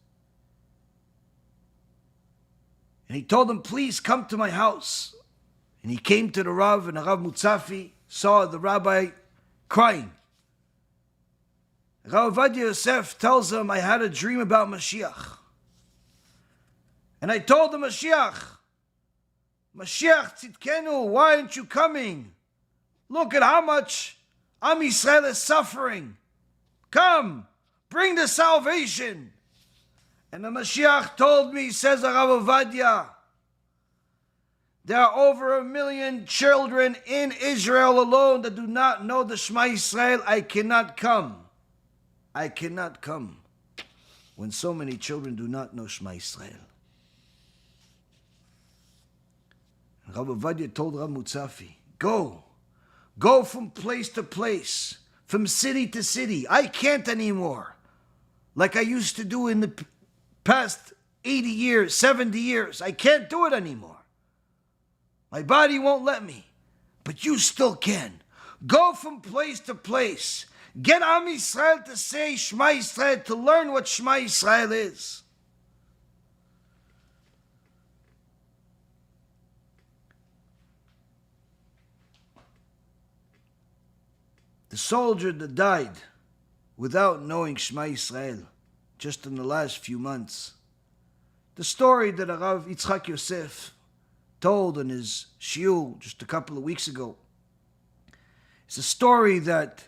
And he told him, please come to my house. And he came to the Rav, and the Rav Mutzafi saw the rabbi crying. Rav Ovadia Yosef tells him, I had a dream about Mashiach. And I told the Mashiach, Tzidkenu, why aren't you coming? Look at how much Am Yisrael is suffering. Come, bring the salvation. And the Mashiach told me, says the Rav Ovadia, there are over 1 million children in Israel alone that do not know the Shema Yisrael. I cannot come. I cannot come when so many children do not know Shema Yisrael. Rav Ovadia told Rav Mutzafi, go from place to place, from city to city. I can't anymore, like I used to do in the past 80 years, 70 years. I can't do it anymore. My body won't let me. But you still can. Go from place to place. Get Am Yisrael to say Shema Yisrael, to learn what Shema Yisrael is. The soldier that died without knowing Shema Yisrael, just in the last few months. The story that Rav Yitzchak Yosef told in his shiur just a couple of weeks ago. It's a story that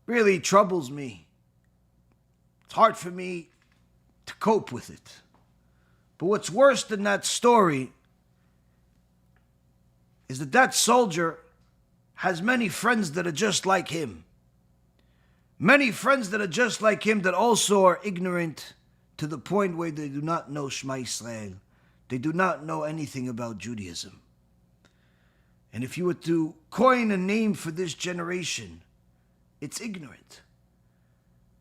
really troubles me. It's hard for me to cope with it. But what's worse than that story is that that soldier has many friends that are just like him. Many friends that are just like him that also are ignorant to the point where they do not know Shema Yisrael. They do not know anything about Judaism. And if you were to coin a name for this generation, it's ignorant.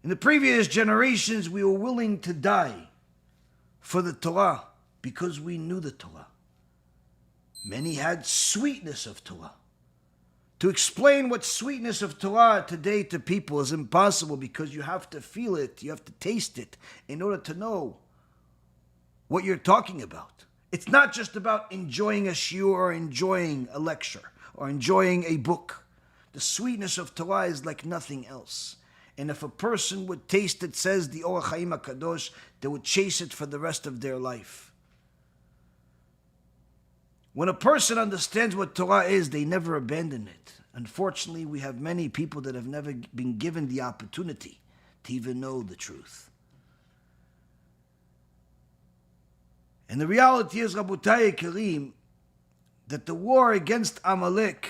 In the previous generations, we were willing to die for the Torah because we knew the Torah. Many had sweetness of Torah. To explain what sweetness of Torah today to people is impossible because you have to feel it, you have to taste it in order to know what you're talking about. It's not just about enjoying a shiur or enjoying a lecture or enjoying a book. The sweetness of Torah is like nothing else. And if a person would taste it, says the Or HaChaim HaKadosh, they would chase it for the rest of their life. When a person understands what Torah is, they never abandon it. Unfortunately, we have many people that have never been given the opportunity to even know the truth. And the reality is, Rabotai Kareem, that the war against Amalek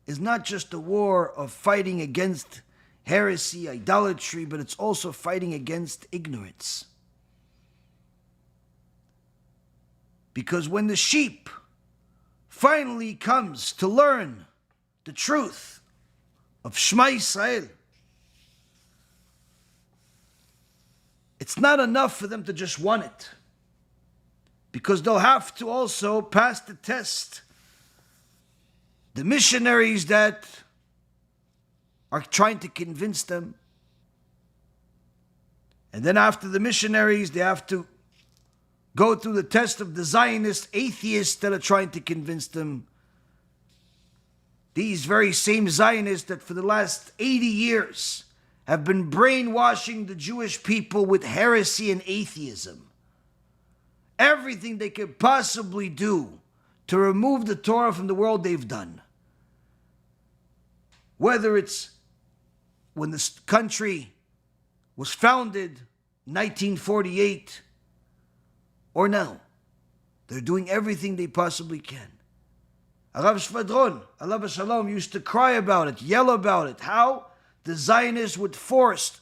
is not just a war of fighting against heresy, idolatry, but it's also fighting against ignorance. Because when the sheep finally comes to learn the truth of Shema Yisrael, it's not enough for them to just want it, because they'll have to also pass the test. The missionaries that are trying to convince them, and then after the missionaries, they have to go through the test of the Zionist atheists that are trying to convince them. These very same Zionists that for the last 80 years have been brainwashing the Jewish people with heresy and atheism. Everything they could possibly do to remove the Torah from the world, they've done. Whether it's when this country was founded, 1948, or now, they're doing everything they possibly can. Arav Shvadron, alav shalom, used to cry about it, yell about it. How? The Zionists would force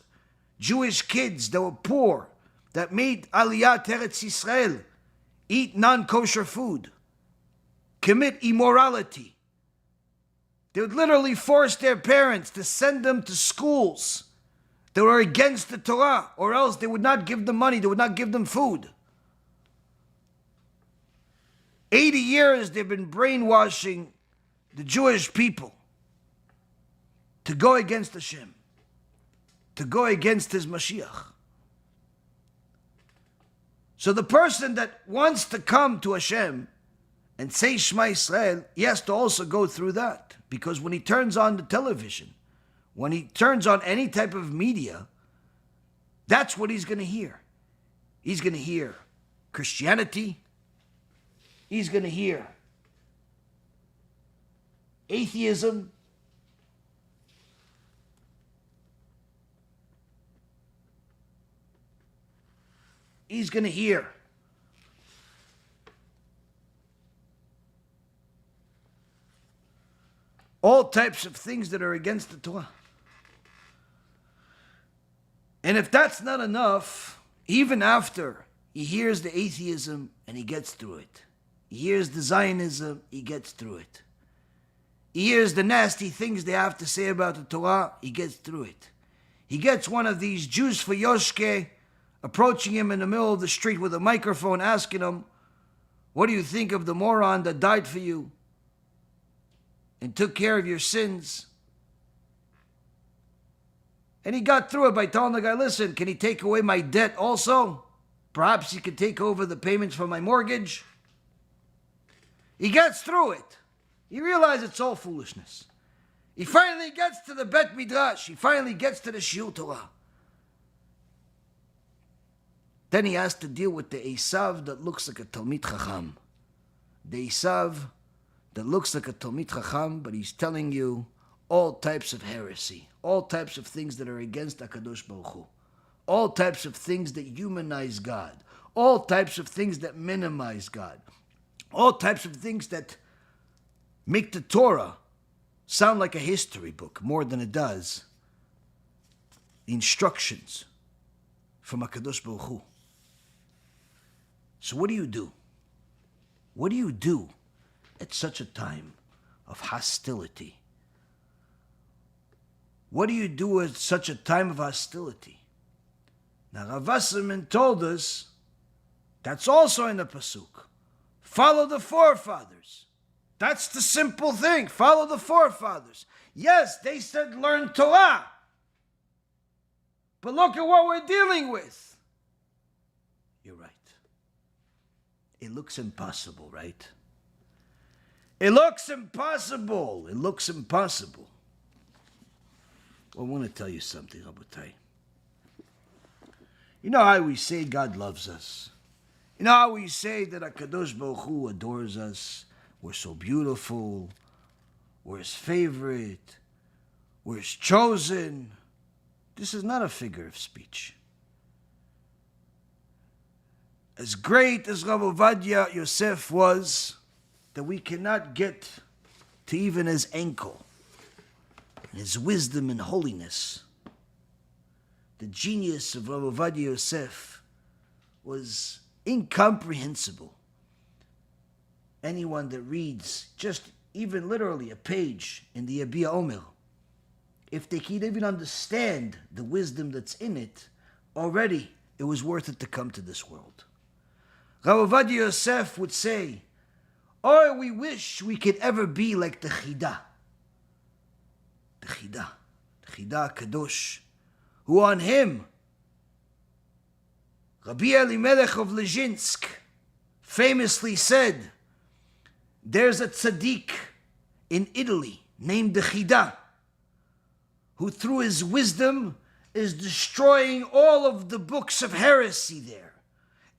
Jewish kids that were poor, that made Aliyah Teretz Yisrael, eat non-kosher food, commit immorality. They would literally force their parents to send them to schools that were against the Torah, or else they would not give them money, they would not give them food. 80 years they've been brainwashing the Jewish people to go against HaShem, to go against His Mashiach. So the person that wants to come to HaShem and say Shema Yisrael, he has to also go through that. Because when he turns on the television, when he turns on any type of media, that's what he's going to hear. He's going to hear Christianity. He's going to hear atheism. He's going to hear all types of things that are against the Torah. And if that's not enough, even after he hears the atheism and he gets through it, he hears the Zionism, he gets through it. He hears the nasty things they have to say about the Torah, he gets through it. He gets one of these Jews for Yoshke approaching him in the middle of the street with a microphone, asking him, What do you think of the moron that died for you and took care of your sins? And he got through it by telling the guy, listen, can he take away my debt also? Perhaps he could take over the payments for my mortgage. He gets through it. He realizes it's all foolishness. He finally gets to the Bet Midrash. He finally gets to the shiur Torah. Then he has to deal with the Esav that looks like a Talmid Chacham. The Esav that looks like a Talmid Chacham, but he's telling you all types of heresy, all types of things that are against HaKadosh Baruch Hu, all types of things that humanize God, all types of things that minimize God, all types of things that make the Torah sound like a history book more than it does the instructions from HaKadosh Baruch Hu. So what do you do? What do you do at such a time of hostility? What do you do at such a time of hostility? Now, Rav Wasserman told us that's also in the pasuk. Follow the forefathers. That's the simple thing. Follow the forefathers. Yes, they said learn Torah. But look at what we're dealing with. You're right. It looks impossible, right? It looks impossible. It looks impossible. Well, I want to tell you something, Rabotai. You know how we say God loves us. You know how we say that HaKadosh Baruch Hu adores us. We're so beautiful. We're His favorite. We're His chosen. This is not a figure of speech. As great as Rav Ovadia Yosef was, that we cannot get to even his ankle. His wisdom and holiness. The genius of Rav Ovadia Yosef was incomprehensible. Anyone that reads just even literally a page in the Yabia Omer, if they can even understand the wisdom that's in it, already it was worth it to come to this world. Rav Ovadia Yosef would say, oh, we wish we could ever be like the Chida. The Chida Kadosh, who on him, Rabbi Elimelech of Lezhinsk famously said, there's a tzaddik in Italy named the Chida, who through his wisdom is destroying all of the books of heresy there.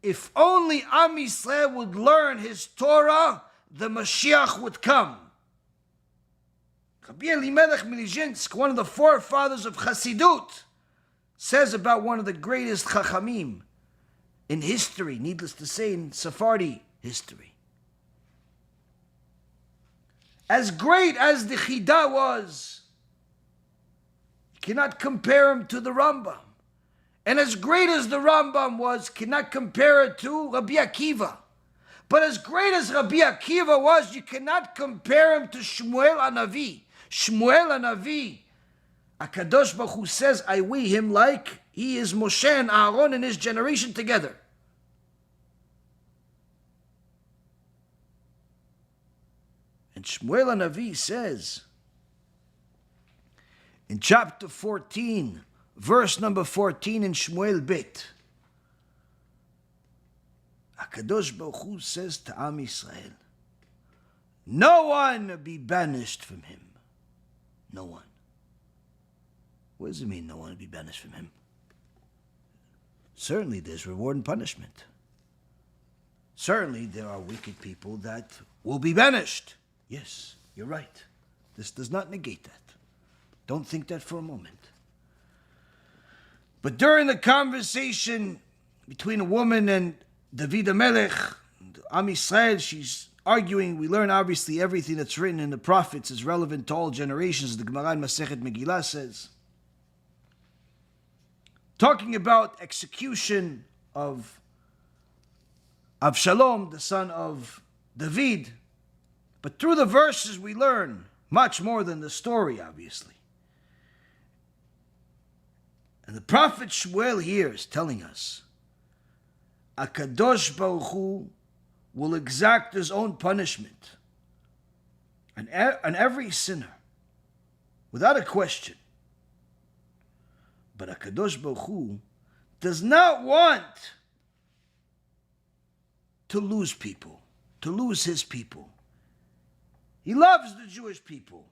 If only Am Yisrael would learn his Torah, the Mashiach would come. Rabbi Elimelech Milizhinsk, one of the forefathers of Chassidut, says about one of the greatest Chachamim in history, needless to say, in Sephardi history. As great as the Chida was, you cannot compare him to the Rambam. And as great as the Rambam was, cannot compare it to Rabbi Akiva. But as great as Rabbi Akiva was, you cannot compare him to Shmuel HaNavi. Shmuel HaNavi, HaKadosh Baruch Hu says, I weigh him like he is Moshe and Aaron in his generation together. And Shmuel HaNavi says, in chapter 14, verse number 14 in Shmuel Bet, HaKadosh Baruch Hu says to Am Yisrael, no one be banished from him. No one. What does it mean, no one will be banished from him? Certainly there's reward and punishment. Certainly there are wicked people that will be banished. Yes, you're right. This does not negate that. Don't think that for a moment. But during the conversation between a woman and David HaMelech, Am Yisrael, she's arguing. We learn obviously everything that's written in the prophets is relevant to all generations, the Gemara in Masechet Megillah says. Talking about execution of Avshalom, the son of David. But through the verses we learn much more than the story, obviously. And the prophet Shmuel here is telling us, HaKadosh Baruch Hu will exact his own punishment on every sinner, without a question. But HaKadosh Baruch Hu does not want to lose people, to lose his people. He loves the Jewish people.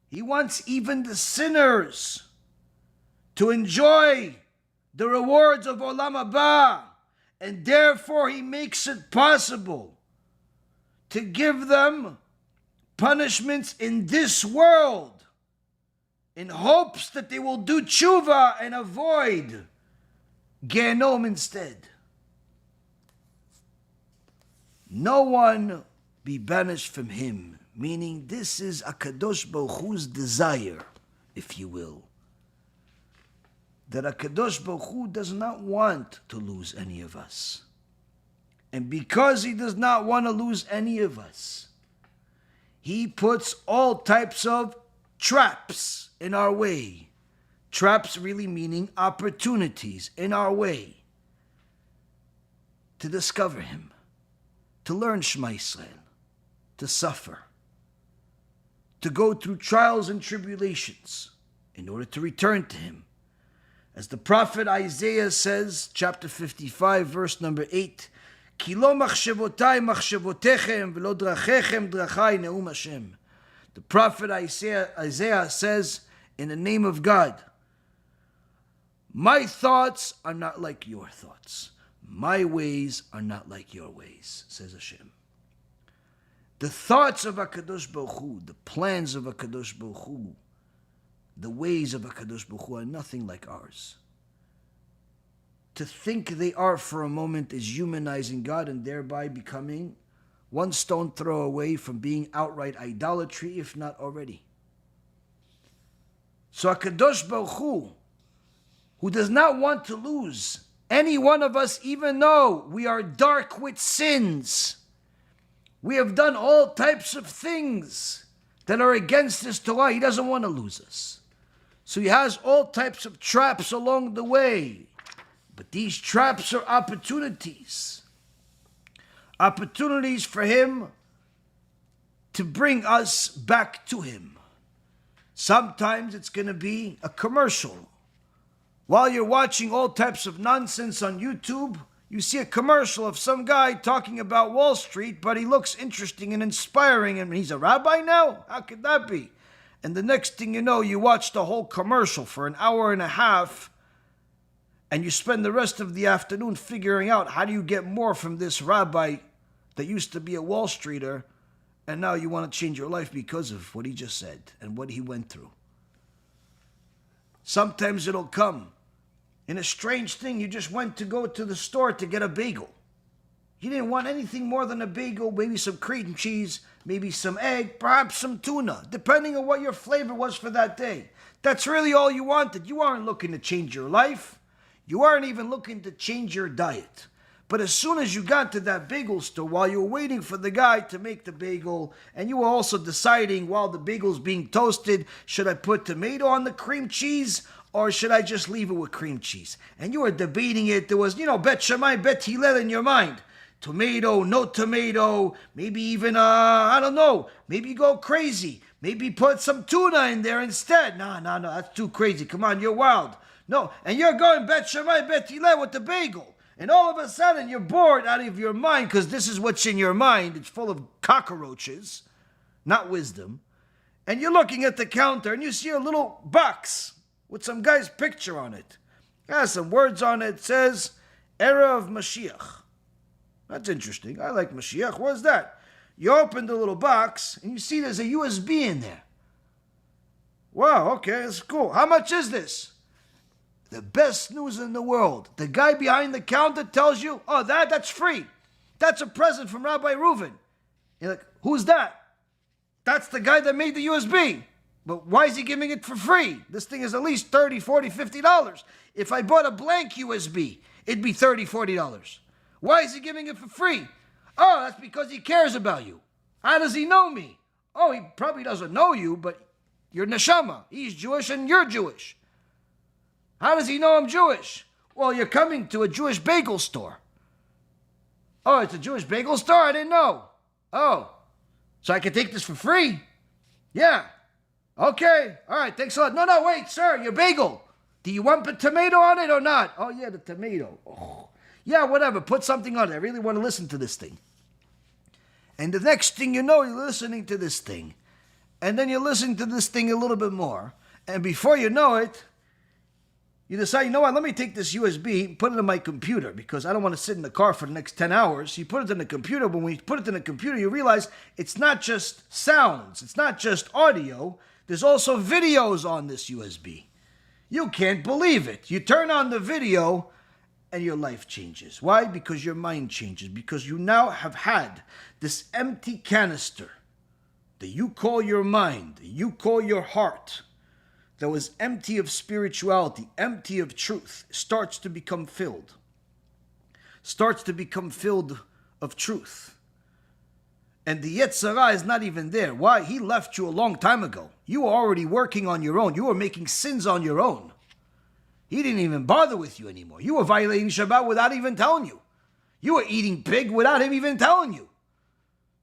He wants even the sinners to enjoy the rewards of Olam Haba, and therefore he makes it possible to give them punishments in this world in hopes that they will do TeShuva and avoid Gehenom instead. No one be banished from him, meaning this is HaKadosh Baruch Hu's desire, if you will. That HaKadosh Baruch Hu does not want to lose any of us. And because he does not want to lose any of us, he puts all types of traps in our way. Traps really meaning opportunities in our way to discover him, to learn Shema Yisrael, to suffer, to go through trials and tribulations in order to return to him. As the prophet Isaiah says, chapter 55, verse number 8, Ki lo machshavotay machshavotechem v'lo drachechem drachai ne'um Hashem. The prophet Isaiah says, in the name of God, my thoughts are not like your thoughts. My ways are not like your ways, says Hashem. The thoughts of HaKadosh Baruch Hu, the plans of HaKadosh Baruch Hu, the ways of HaKadosh Baruch Hu are nothing like ours. To think they are for a moment is humanizing God and thereby becoming one stone throw away from being outright idolatry, if not already. So HaKadosh Baruch Hu, who does not want to lose any one of us, even though we are dark with sins, we have done all types of things that are against his Torah, he doesn't want to lose us. So he has all types of traps along the way. But these traps are opportunities. Opportunities for him to bring us back to him. Sometimes it's going to be a commercial. While you're watching all types of nonsense on YouTube, you see a commercial of some guy talking about Wall Street, but he looks interesting and inspiring, and he's a rabbi now? How could that be? And the next thing you know, you watch the whole commercial for an hour and a half, and you spend the rest of the afternoon figuring out how do you get more from this rabbi that used to be a Wall Streeter, and now you want to change your life because of what he just said and what he went through. Sometimes it'll come in a strange thing. You just went to go to the store to get a bagel. You didn't want anything more than a bagel, maybe some cream cheese, maybe some egg, perhaps some tuna, depending on what your flavor was for that day. That's really all you wanted. You aren't looking to change your life. You aren't even looking to change your diet. But as soon as you got to that bagel store, while you were waiting for the guy to make the bagel, and you were also deciding while the bagel's being toasted, should I put tomato on the cream cheese or should I just leave it with cream cheese? And you were debating it. There was, Bet Shammai, Bet Hillel in your mind. Tomato, no tomato, maybe even, I don't know, maybe go crazy. Maybe put some tuna in there instead. No, that's too crazy. Come on, you're wild. No, and you're going Bet Shammai, Bet Hillel with the bagel. And all of a sudden you're bored out of your mind because this is what's in your mind. It's full of cockroaches, not wisdom. And you're looking at the counter and you see a little box with some guy's picture on it. It has some words on it. It says, Era of Mashiach. That's interesting. I like Mashiach. What's that? You open the little box and you see there's a USB in there. Wow, okay, that's cool. How much is this? The best news in the world. The guy behind the counter tells you, oh, that's free. That's a present from Rabbi Reuven. You're like, who's that? That's the guy that made the USB. But why is he giving it for free? This thing is at least $30, $40, $50. If I bought a blank USB, it'd be $30, $40. Why is he giving it for free? Oh, that's because he cares about you. How does he know me? Oh, he probably doesn't know you, but you're neshama. He's Jewish and you're Jewish. How does he know I'm Jewish? Well, you're coming to a Jewish bagel store. Oh, it's a Jewish bagel store? I didn't know. Oh, so I can take this for free? Yeah. Okay. All right. Thanks a lot. No, wait, sir. Your bagel. Do you want the tomato on it or not? Oh, yeah, the tomato. Oh. Yeah, whatever. Put something on it. I really want to listen to this thing. And the next thing you know, you're listening to this thing. And then you're listening to this thing a little bit more. And before you know it, you decide, you know what, let me take this USB, put it in my computer, because I don't want to sit in the car for the next 10 hours. You put it in the computer. When we put it in the computer, you realize it's not just sounds. It's not just audio. There's also videos on this USB. You can't believe it. You turn on the video and your life changes. Why? Because your mind changes. Because you now have had this empty canister that you call your mind, that you call your heart, that was empty of spirituality, empty of truth, starts to become filled. Starts to become filled of truth. And the Yetzer Hara is not even there. Why? He left you a long time ago. You were already working on your own. You were making sins on your own. He didn't even bother with you anymore. You were violating Shabbat without even telling you. You were eating pig without him even telling you.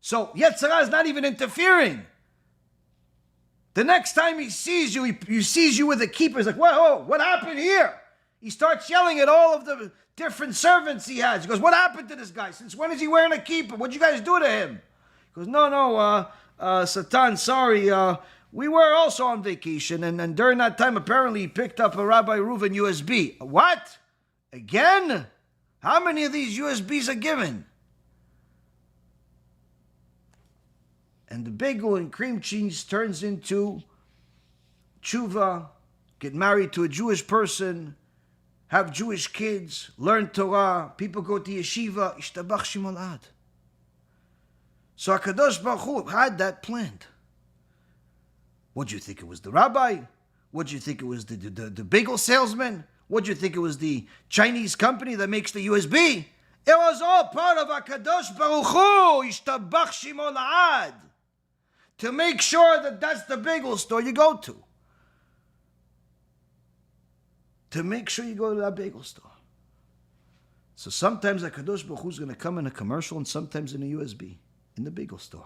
So Yetzer Hara is not even interfering. The next time he sees you, he sees you with a keeper. He's like, whoa, what happened here? He starts yelling at all of the different servants he has. He goes, what happened to this guy? Since when is he wearing a keeper? What'd you guys do to him? He goes, no, Satan, sorry. We were also on vacation. And during that time, apparently, he picked up a Rabbi Reuven USB. What? Again? How many of these USBs are given? And the bagel and cream cheese turns into TeShuva, get married to a Jewish person, have Jewish kids, learn Torah, people go to yeshiva, ishtabach shimolad. So HaKadosh Baruch Hu had that planned. What do you think it was, the rabbi? What do you think it was, the bagel salesman? What do you think it was, the Chinese company that makes the USB? It was all part of HaKadosh Baruch Hu, ishtabach shimolad. To make sure that that's the bagel store you go to. To make sure you go to that bagel store. So sometimes HaKadosh Baruch Hu is going to come in a commercial and sometimes in a USB, in the bagel store.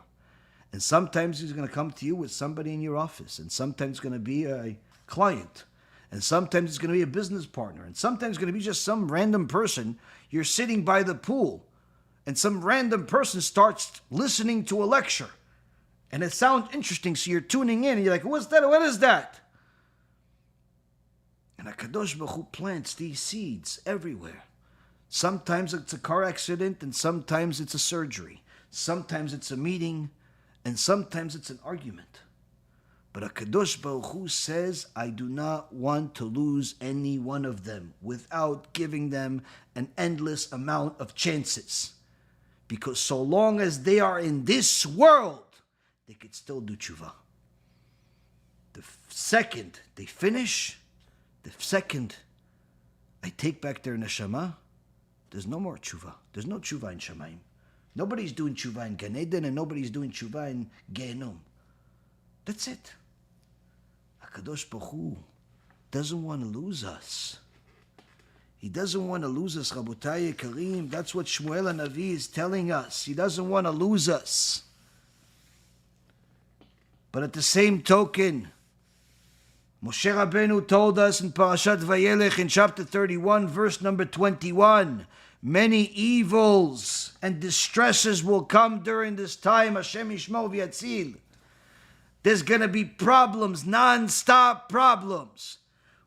And sometimes he's going to come to you with somebody in your office. And sometimes it's going to be a client. And sometimes it's going to be a business partner. And sometimes it's going to be just some random person. You're sitting by the pool and some random person starts listening to a lecture. And it sounds interesting, so you're tuning in, and you're like, what's that? What is that? And HaKadosh Baruch Hu plants these seeds everywhere. Sometimes it's a car accident, and sometimes it's a surgery. Sometimes it's a meeting, and sometimes it's an argument. But HaKadosh Baruch Hu says, I do not want to lose any one of them without giving them an endless amount of chances. Because so long as they are in this world, they could still do tshuva. The second they finish, the second I take back their neshama, there's no more tshuva. There's no tshuva in Shamayim. Nobody's doing tshuva in Gan Eden and nobody's doing tshuva in Gehenom. That's it. HaKadosh Baruch Hu doesn't want to lose us. He doesn't want to lose us, Rabotai Karim. That's what Shmuel HaNavi is telling us. He doesn't want to lose us. But at the same token, Moshe Rabbeinu told us in Parashat Vayelech in chapter 31, verse number 21, many evils and distresses will come during this time. Hashem Yishmor v'yatzil. There's going to be problems, non-stop problems.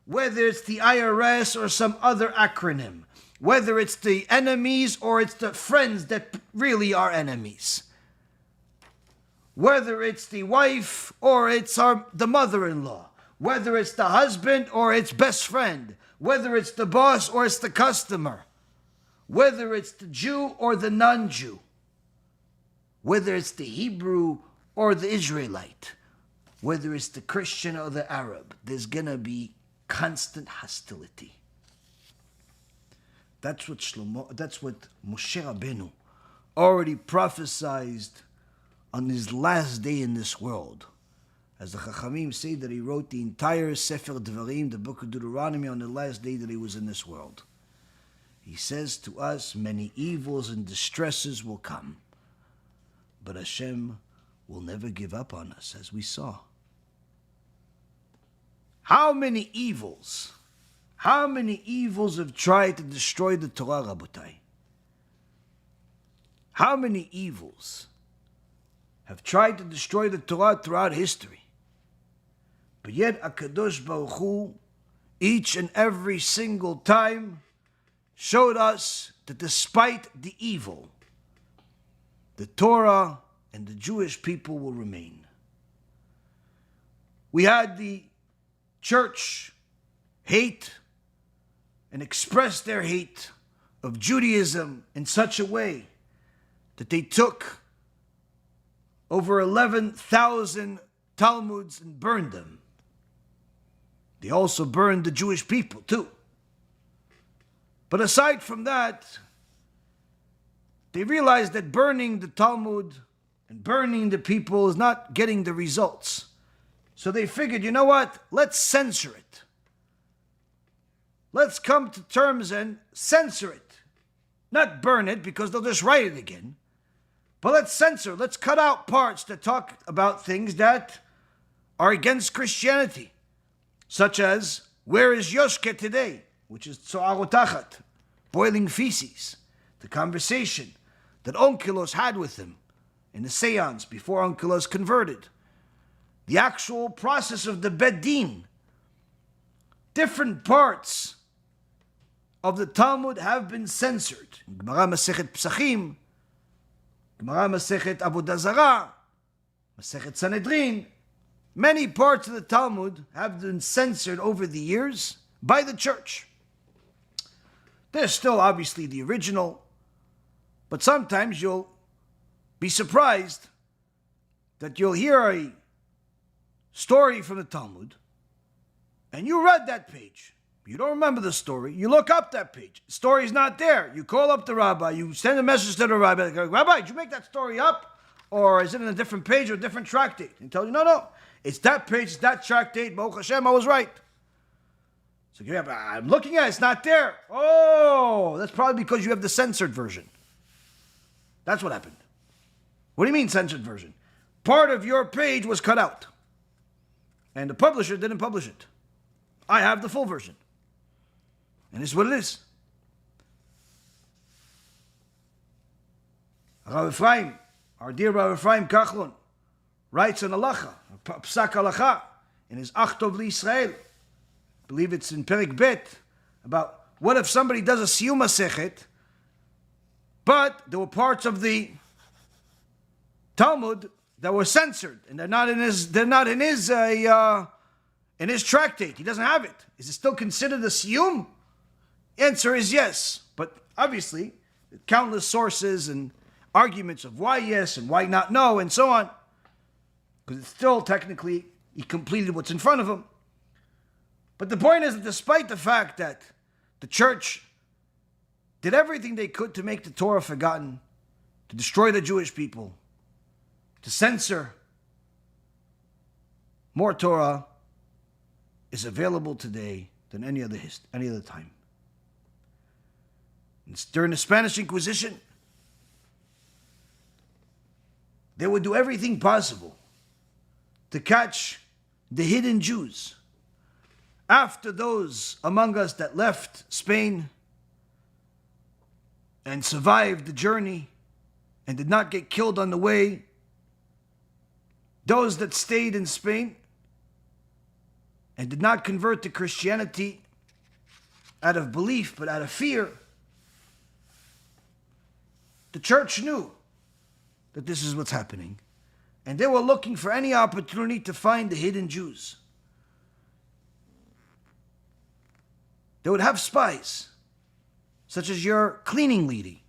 Whether it's the IRS or some other acronym. Whether it's the enemies or it's the friends that really are enemies. Whether it's the wife or it's the mother-in-law. Whether it's the husband or its best friend. Whether it's the boss or it's the customer. Whether it's the Jew or the non-Jew. Whether it's the Hebrew or the Israelite. Whether it's the Christian or the Arab. There's going to be constant hostility. That's what Moshe Rabbeinu already prophesied on his last day in this world. As the Chachamim say that he wrote the entire Sefer Devarim, the book of Deuteronomy, on the last day that he was in this world. He says to us, many evils and distresses will come, but HaShem will never give up on us, as we saw. How many evils have tried to destroy the Torah, Rabotai? How many evils have tried to destroy the Torah throughout history? But yet HaKadosh Baruch Hu, each and every single time, showed us that despite the evil, the Torah and the Jewish people will remain. We had the church hate and express their hate of Judaism in such a way that they took over 11,000 Talmuds and burned them. They also burned the Jewish people too. But aside from that, they realized that burning the Talmud and burning the people is not getting the results. So they figured, you know what? Let's censor it. Let's come to terms and censor it. Not burn it, because they'll just write it again. But let's censor, let's cut out parts that talk about things that are against Christianity. Such as, where is Yoshke today? Which is Tzoarotachat, boiling feces. The conversation that Onkelos had with him in the seance before Onkelos converted. The actual process of the Bedin. Different parts of the Talmud have been censored. Gemara Masechet Psachim, Gemara Masechet Avodah Zarah, Masechet Sanhedrin. Many parts of the Talmud have been censored over the years by the church. There's still obviously the original, but sometimes you'll be surprised that you'll hear a story from the Talmud, and you read that page. You don't remember the story. You look up that page. The story's not there. You call up the rabbi. You send a message to the rabbi. Like, Rabbi, did you make that story up? Or is it in a different page or a different tractate? And he tells you, no. It's that page, it's that tractate. Baruch Hashem, I was right. So I'm looking at it. It's not there. Oh, that's probably because you have the censored version. That's what happened. What do you mean censored version? Part of your page was cut out. And the publisher didn't publish it. I have the full version. And this is what it is. Rav Ephraim, our dear Rav Ephraim Kachlon, writes an halacha, psak halacha, in his Achtov L'Yisrael. I believe it's in Perik Bet, about what if somebody does a Siyum Masechet, but there were parts of the Talmud that were censored, and they're not in his tractate. He doesn't have it. Is it still considered a Siyum? Answer is yes, but obviously countless sources and arguments of why yes and why not no and so on, because it's still technically he completed what's in front of him. But the point is that despite the fact that the church did everything they could to make the Torah forgotten, to destroy the Jewish people, to censor, more Torah is available today than any other time. It's during the Spanish Inquisition, they would do everything possible to catch the hidden Jews. After those among us that left Spain and survived the journey and did not get killed on the way, those that stayed in Spain and did not convert to Christianity out of belief but out of fear, the church knew that this is what's happening. And they were looking for any opportunity to find the hidden Jews. They would have spies, such as your cleaning lady,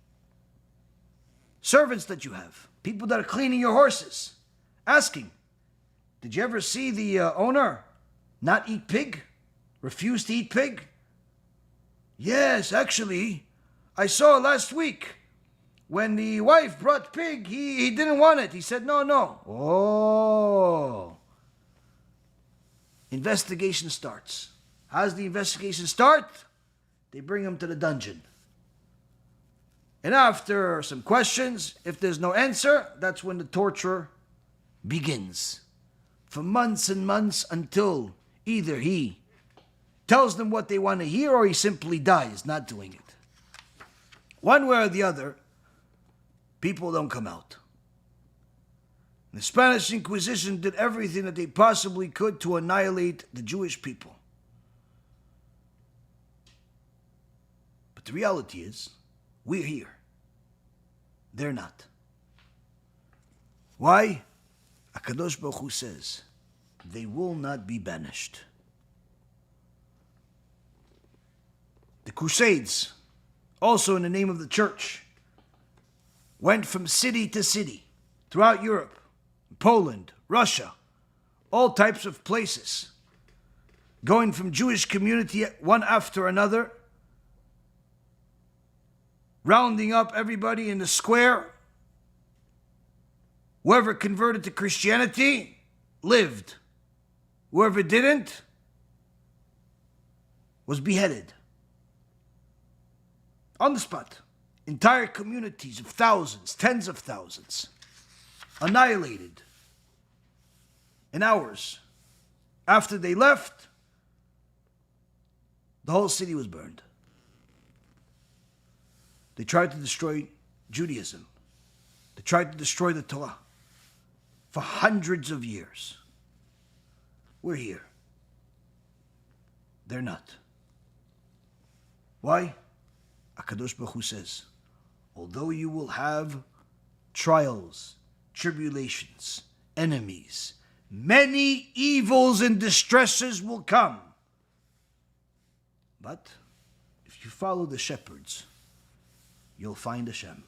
servants that you have, people that are cleaning your horses, asking, did you ever see the owner not eat pig? Refuse to eat pig? Yes, actually, I saw last week. When the wife brought pig, he didn't want it. He said, no. Oh. Investigation starts. How does the investigation start? They bring him to the dungeon. And after some questions, if there's no answer, that's when the torture begins. For months and months until either he tells them what they want to hear or he simply dies not doing it. One way or the other, people don't come out. The Spanish Inquisition did everything that they possibly could to annihilate the Jewish people. But the reality is, we're here. They're not. Why? HaKadosh Baruch Hu says, they will not be banished. The Crusades, also in the name of the church, went from city to city throughout Europe, Poland, Russia, all types of places, going from Jewish community one after another, rounding up everybody in the square. Whoever converted to Christianity lived. Whoever didn't was beheaded. On the spot. Entire communities of thousands, tens of thousands, annihilated in hours. After they left, the whole city was burned. They tried to destroy Judaism. They tried to destroy the Torah for hundreds of years. We're here. They're not. Why? HaKadosh Baruch Hu says, although you will have trials, tribulations, enemies, many evils and distresses will come. But if you follow the shepherds, you'll find HaShem.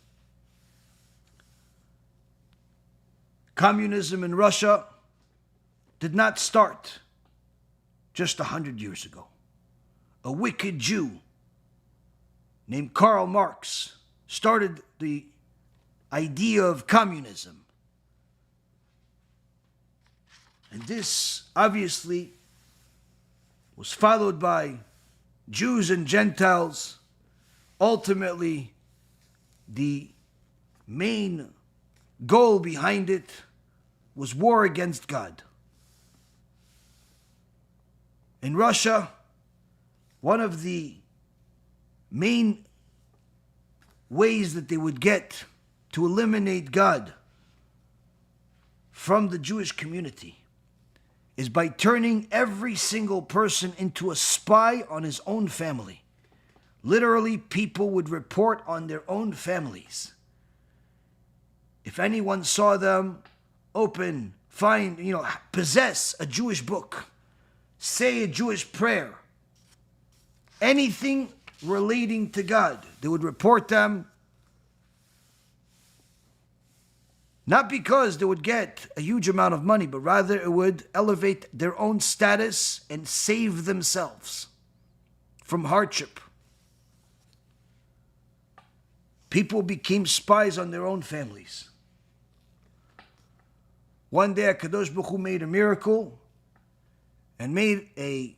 Communism in Russia did not start just 100 years ago. A wicked Jew named Karl Marx started the idea of communism. And this obviously was followed by Jews and Gentiles. Ultimately, the main goal behind it was war against God. In Russia, one of the main ways that they would get to eliminate God from the Jewish community is by turning every single person into a spy on his own family. Literally, people would report on their own families. If anyone saw them open, find, possess a Jewish book, say a Jewish prayer, anything relating to God, they would report them, not because they would get a huge amount of money, but rather it would elevate their own status and save themselves from hardship. People became spies on their own families. One day, HaKadosh Baruch Hu made a miracle and made a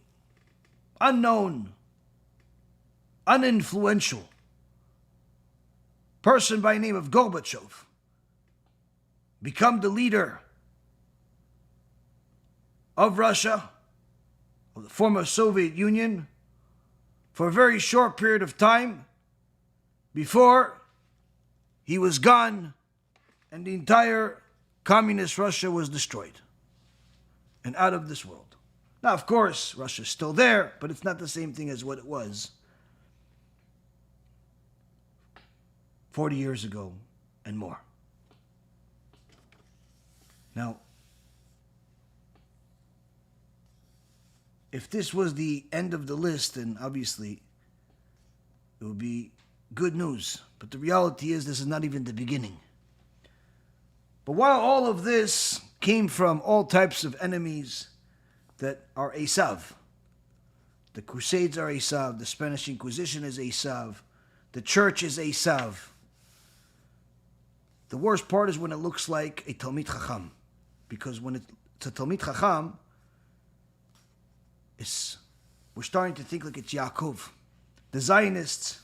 unknown, uninfluential person by the name of Gorbachev become the leader of Russia, of the former Soviet Union, for a very short period of time before he was gone and the entire communist Russia was destroyed and out of this world. Now, of course, Russia's still there, but it's not the same thing as what it was 40 years ago and more. Now, if this was the end of the list, then obviously it would be good news. But the reality is this is not even the beginning. But while all of this came from all types of enemies that are Esav, the Crusades are Esav, the Spanish Inquisition is Esav, the church is Esav. The worst part is when it looks like a Talmid Chacham. Because when it's a Talmid Chacham, we're starting to think like it's Yaakov. The Zionists,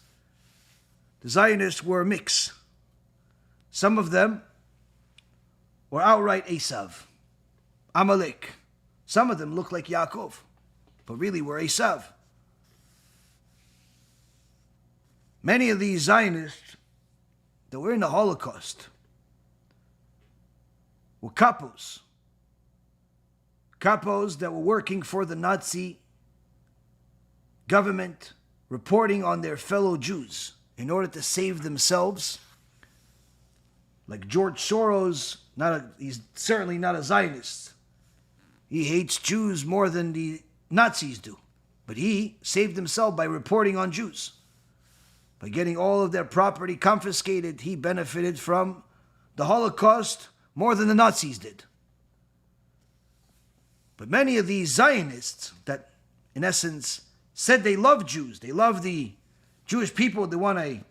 the Zionists were a mix. Some of them were outright Esav, Amalek. Some of them looked like Yaakov, but really were Esav. Many of these Zionists that were in the Holocaust were capos that were working for the Nazi government, reporting on their fellow Jews in order to save themselves. Like George Soros, he's certainly not a Zionist. He hates Jews more than the Nazis do. But he saved himself by reporting on Jews. By getting all of their property confiscated, he benefited from the Holocaust more than the Nazis did. But many of these Zionists that, in essence, said they love Jews, they love the Jewish people, they want a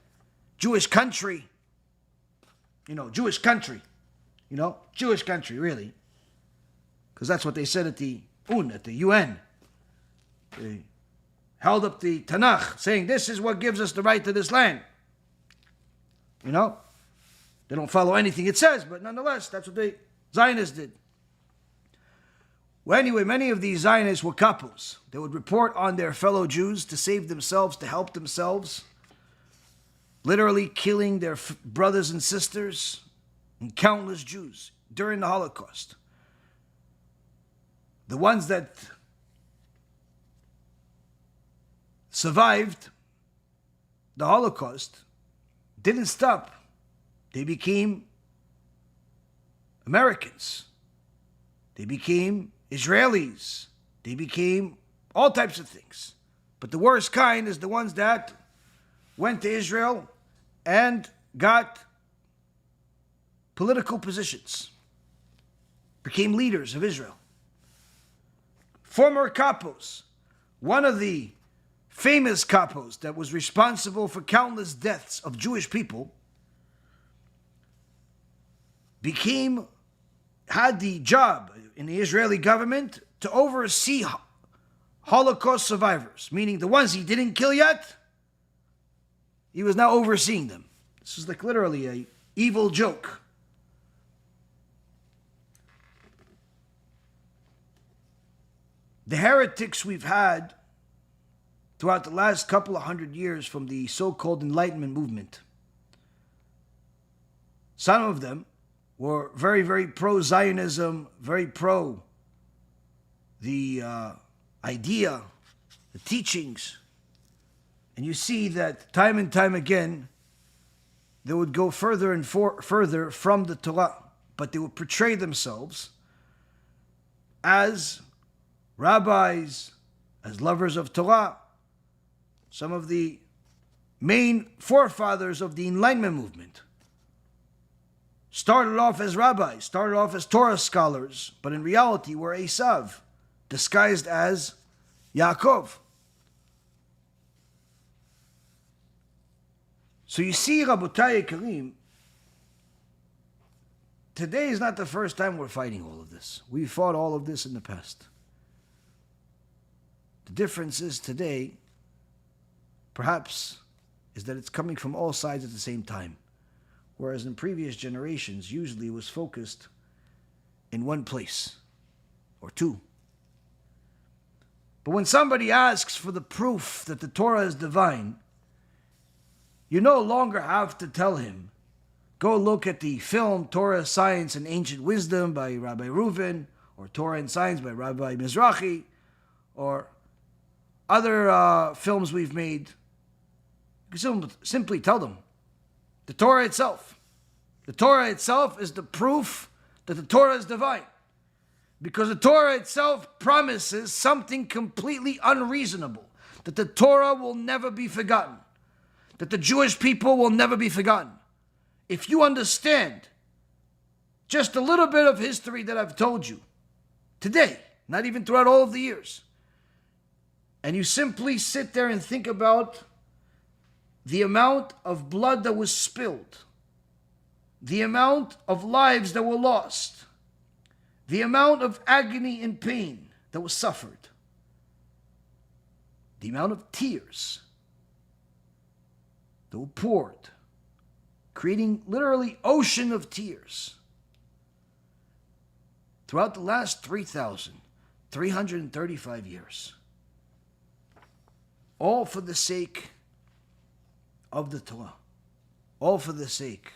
Jewish country, Jewish country, really. Because that's what they said at the UN. They held up the Tanakh, saying this is what gives us the right to this land. They don't follow anything it says, but nonetheless, that's what the Zionists did. Well, anyway, many of these Zionists were capos. They would report on their fellow Jews to save themselves, to help themselves, literally killing their brothers and sisters and countless Jews during the Holocaust. The ones that survived the Holocaust didn't stop. They became Americans. They became Israelis. They became all types of things. But the worst kind is the ones that went to Israel and got political positions, became leaders of Israel. Former capos, one of the famous capos that was responsible for countless deaths of Jewish people, had the job in the Israeli government to oversee Holocaust survivors, meaning the ones he didn't kill yet, he was now overseeing them. This is like literally an evil joke. The heretics we've had throughout the last couple of 100 years from the so-called Enlightenment movement, some of them were very, very pro-Zionism, very pro the idea, the teachings. And you see that time and time again, they would go further and further from the Torah, but they would portray themselves as rabbis, as lovers of Torah. Some of the main forefathers of the Enlightenment movement started off as rabbis, started off as Torah scholars, but in reality were Esav, disguised as Yaakov. So you see, Rabotai Karim, today is not the first time we're fighting all of this. We fought all of this in the past. The difference is today, perhaps, is that it's coming from all sides at the same time. Whereas in previous generations, usually it was focused in one place or two. But when somebody asks for the proof that the Torah is divine, you no longer have to tell him, go look at the film Torah, Science, and Ancient Wisdom by Rabbi Reuven, or Torah and Science by Rabbi Mizrahi, or other films we've made. You can simply tell them, the Torah itself. The Torah itself is the proof that the Torah is divine. Because the Torah itself promises something completely unreasonable. That the Torah will never be forgotten. That the Jewish people will never be forgotten. If you understand just a little bit of history that I've told you today, not even throughout all of the years, and you simply sit there and think about the amount of blood that was spilled, the amount of lives that were lost, the amount of agony and pain that was suffered, the amount of tears, that were poured, creating literally ocean of tears throughout the last 3,335 years. All for the sake of the Torah. All for the sake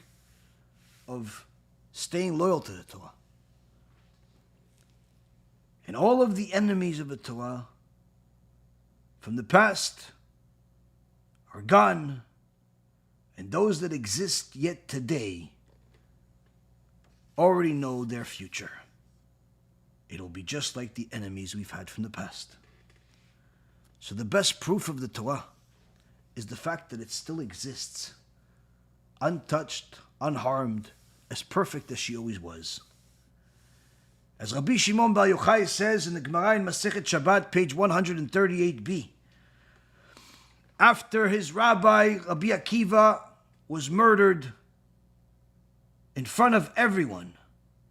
of staying loyal to the Torah. And all of the enemies of the Torah from the past are gone, and those that exist yet today already know their future. It'll be just like the enemies we've had from the past. So the best proof of the Torah is the fact that it still exists, untouched, unharmed, as perfect as she always was. As Rabbi Shimon Bar Yochai says in the Gemara in Masechet Shabbat, page 138b, after his rabbi, Rabbi Akiva, was murdered in front of everyone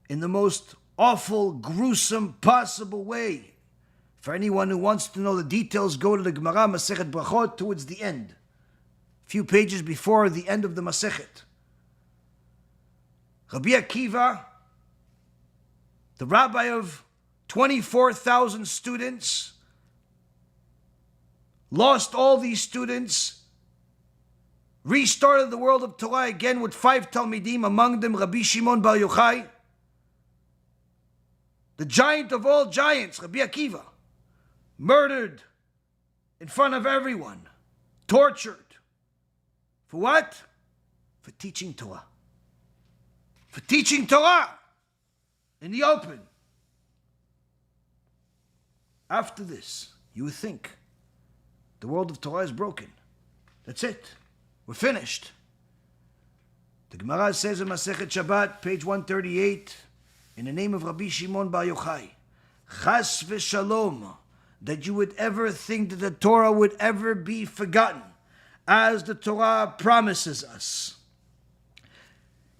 in the most awful, gruesome possible way. For anyone who wants to know the details, go to the Gemara Masechet Brachot towards the end, a few pages before the end of the Masechet. Rabbi Akiva, the rabbi of 24,000 students, lost all these students, restarted the world of Torah again with 5 Talmidim, among them Rabbi Shimon Bar Yochai, the giant of all giants, Rabbi Akiva, murdered in front of everyone, tortured. For what? For teaching Torah. For teaching Torah in the open. After this, you would think the world of Torah is broken. That's it. We're finished. The Gemara says in Masechet Shabbat, page 138, in the name of Rabbi Shimon Bar Yochai, Chas v'shalom, that you would ever think that the Torah would ever be forgotten, as the Torah promises us.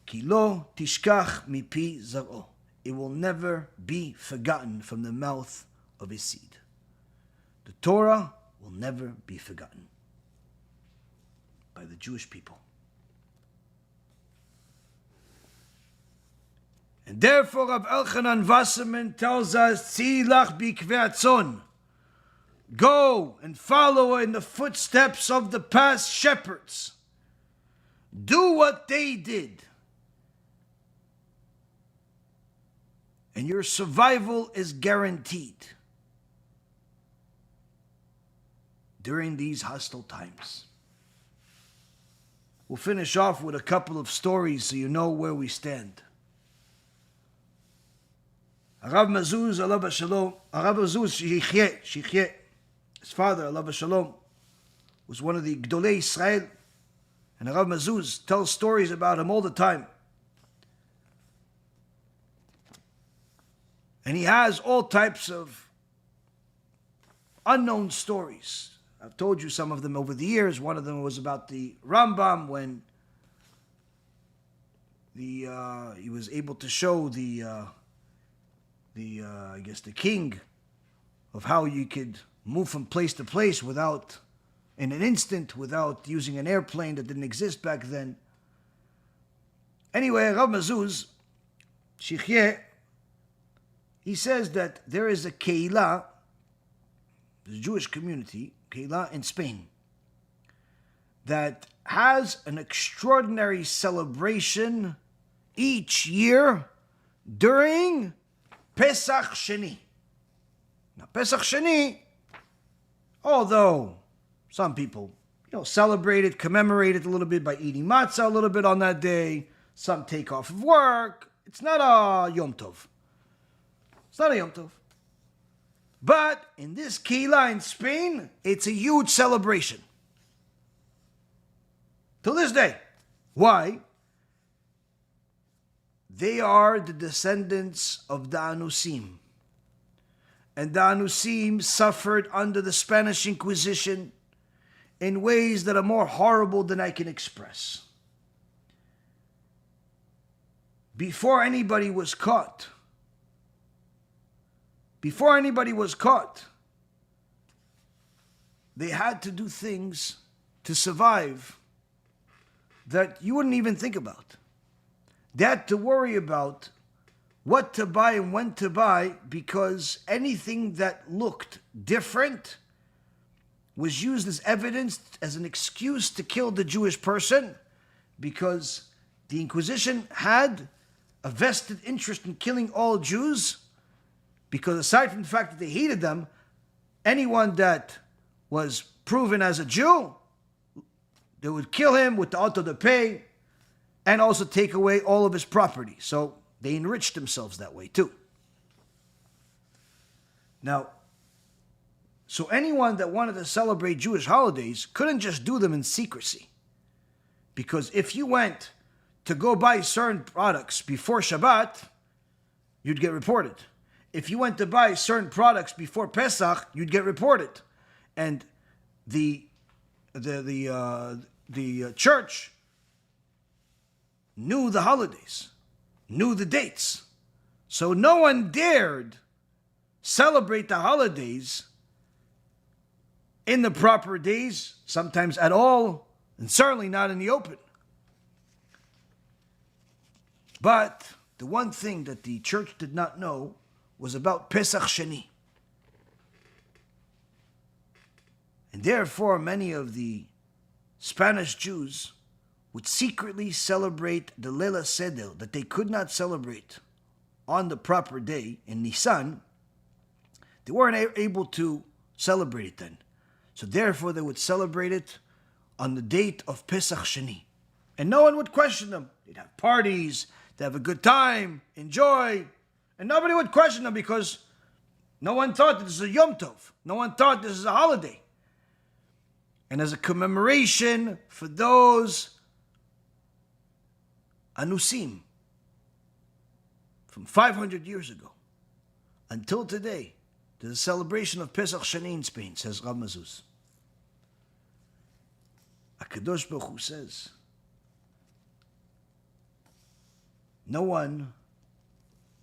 Ki lo tishkach mipi zaro. It will never be forgotten from the mouth of his seed. The Torah will never be forgotten by the Jewish people. And therefore, Rav Elchonon Wasserman tells us, Tzilach bikveatzon. Go and follow in the footsteps of the past shepherds. Do what they did. And your survival is guaranteed during these hostile times. We'll finish off with a couple of stories so you know where we stand. Arav Mazuz, alav hashalom, Arav Mazuz, Shichyeh, his father, alav hashalom, was one of the Gdolei Israel. And Arav Mazuz tells stories about him all the time. And he has all types of unknown stories. I've told you some of them over the years. One of them was about the Rambam, when he was able to show the king of how you could move from place to place in an instant, without using an airplane that didn't exist back then. Anyway, Rav Mazuz, Shichyeh, he says that there is a keilah, the Jewish community, keilah in Spain, that has an extraordinary celebration each year during Pesach Sheni. Now, Pesach Sheni, although some people, celebrate it, commemorate it a little bit by eating matzah a little bit on that day, some take off of work. It's not a Yom Tov. It's not a Yom Tov. But in this keilah in Spain, it's a huge celebration. Till this day. Why? They are the descendants of the Anusim. And the Anusim suffered under the Spanish Inquisition in ways that are more horrible than I can express. Before anybody was caught, they had to do things to survive that you wouldn't even think about. They had to worry about what to buy and when to buy, because anything that looked different was used as evidence, as an excuse to kill the Jewish person, because the Inquisition had a vested interest in killing all Jews, because aside from the fact that they hated them, anyone that was proven as a Jew, they would kill him with the auto de fe and also take away all of his property. So they enriched themselves that way too. Now, so anyone that wanted to celebrate Jewish holidays couldn't just do them in secrecy. Because if you went to go buy certain products before Shabbat, you'd get reported. If you went to buy certain products before Pesach, you'd get reported. And the church knew the holidays, knew the dates. So no one dared celebrate the holidays in the proper days, sometimes at all, and certainly not in the open. But the one thing that the church did not know was about Pesach Sheni. And therefore, many of the Spanish Jews would secretly celebrate the Leila Seder that they could not celebrate on the proper day in Nisan. They weren't able to celebrate it then. So therefore, they would celebrate it on the date of Pesach Sheni. And no one would question them. They'd have parties, they'd have a good time, enjoy. And nobody would question them because no one thought this is a Yom Tov. No one thought this is a holiday. And as a commemoration for those Anusim from 500 years ago until today, there's a celebration of Pesach Sheni in Spain, says Rav Mazuz. HaKadosh Baruch Hu says, no one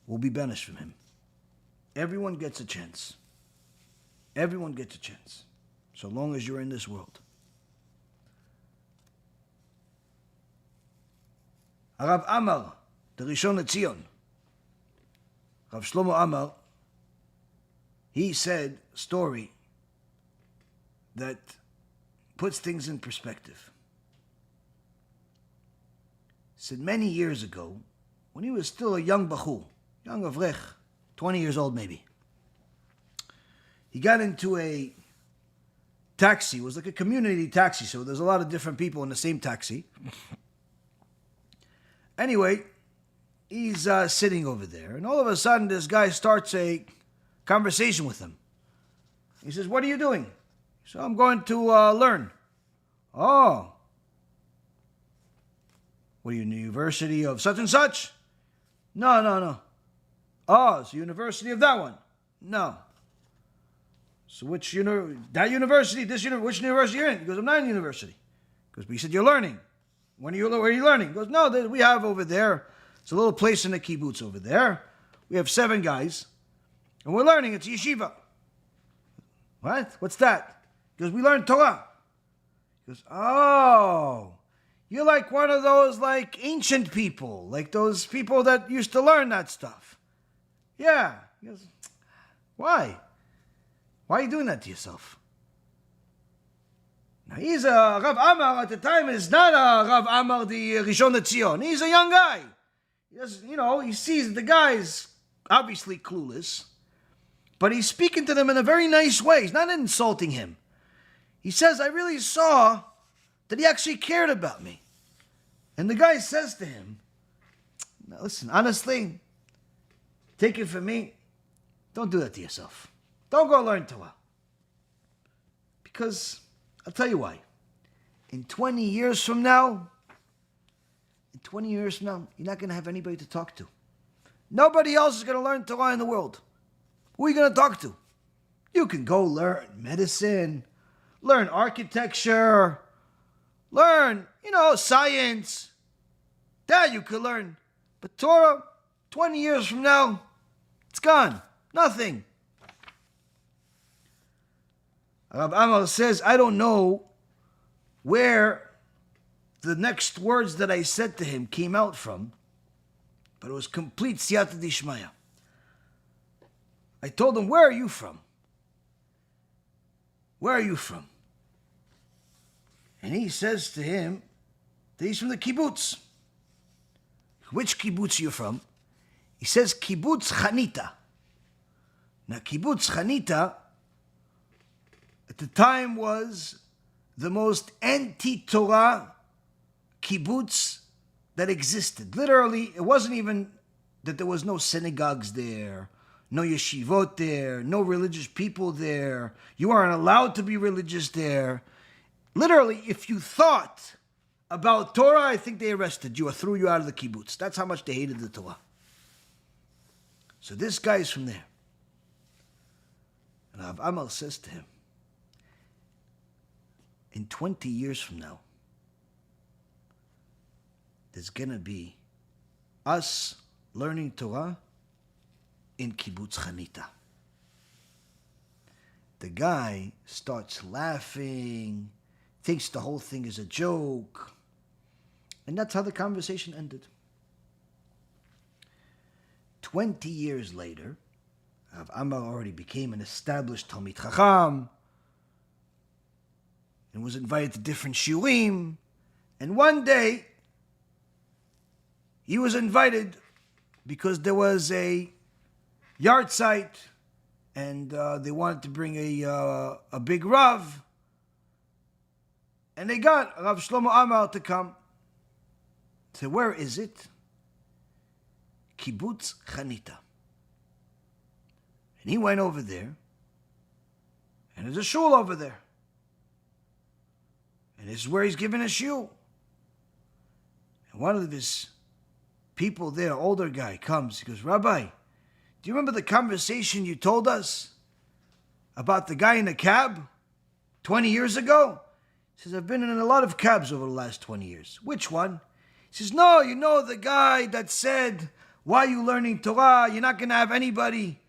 will be banished from him. Everyone gets a chance. Everyone gets a chance, so long as you're in this world. Rav Amar, the Rishon LeZion, Rav Shlomo Amar, he said a story that puts things in perspective. He said many years ago, when he was still a young bachur, young avrech, 20 years old maybe, he got into a taxi. It was like a community taxi, so there's a lot of different people in the same taxi. Anyway, he's sitting over there, and all of a sudden this guy starts a conversation with him. He says, "What are you doing?" So I'm going to learn. Oh. What are you in the University of such and such? No. Oh, it's the University of that one? No. So which that university, this university, which university you're in? He goes, I'm not in university. He goes, but you said you're learning. Where are you learning? He goes, no, we have over there. It's a little place in the Kibbutz over there. We have 7 guys. And we're learning. It's yeshiva. What? What's that? He goes, we learn Torah. He goes, oh, you're like one of those like ancient people, like those people that used to learn that stuff. Yeah. He goes, why? Why are you doing that to yourself? Now he's a Rav Amar at the time is not a Rav Amar the Rishon LeZion. He's a young guy. He sees the guy's obviously clueless. But he's speaking to them in a very nice way. He's not insulting him. He says, I really saw that he actually cared about me. And the guy says to him, now listen, honestly, take it from me, don't do that to yourself. Don't go learn Torah. Because, I'll tell you why. In 20 years from now, you're not going to have anybody to talk to. Nobody else is going to learn Torah in the world. Who are you going to talk to? You can go learn medicine, learn architecture, learn, science. That you could learn. But Torah, 20 years from now, it's gone. Nothing. Rav Amar says, I don't know where the next words that I said to him came out from, but it was complete siyata dishmaya. I told him, where are you from? Where are you from? And he says to him that he's from the kibbutz. Which kibbutz are you from? He says, Kibbutz Chanita. Now, Kibbutz Chanita, at the time, was the most anti-Torah kibbutz that existed. Literally, it wasn't even that there was no synagogues there, no yeshivot there, no religious people there. You weren't allowed to be religious there. Literally, if you thought about Torah, I think they arrested you or threw you out of the kibbutz. That's how much they hated the Torah. So this guy is from there. And Amar says to him, in 20 years from now, there's going to be us learning Torah in Kibbutz Chanita. The guy starts laughing, thinks the whole thing is a joke, and that's how the conversation ended. 20 years later, Amar already became an established Talmid Chacham and was invited to different shiurim. And one day, he was invited because there was a yard site and they wanted to bring a big Rav. And they got Rav Shlomo Amar to come. So where is it? Kibbutz Chanita. And he went over there, and there's a shul over there. And this is where he's giving a shiur. And one of his people there, older guy, comes. He goes, Rabbi, do you remember the conversation you told us about the guy in the cab 20 years ago? He says, I've been in a lot of cabs over the last 20 years. Which one? He says, no, you know the guy that said, why are you learning Torah? You're not going to have anybody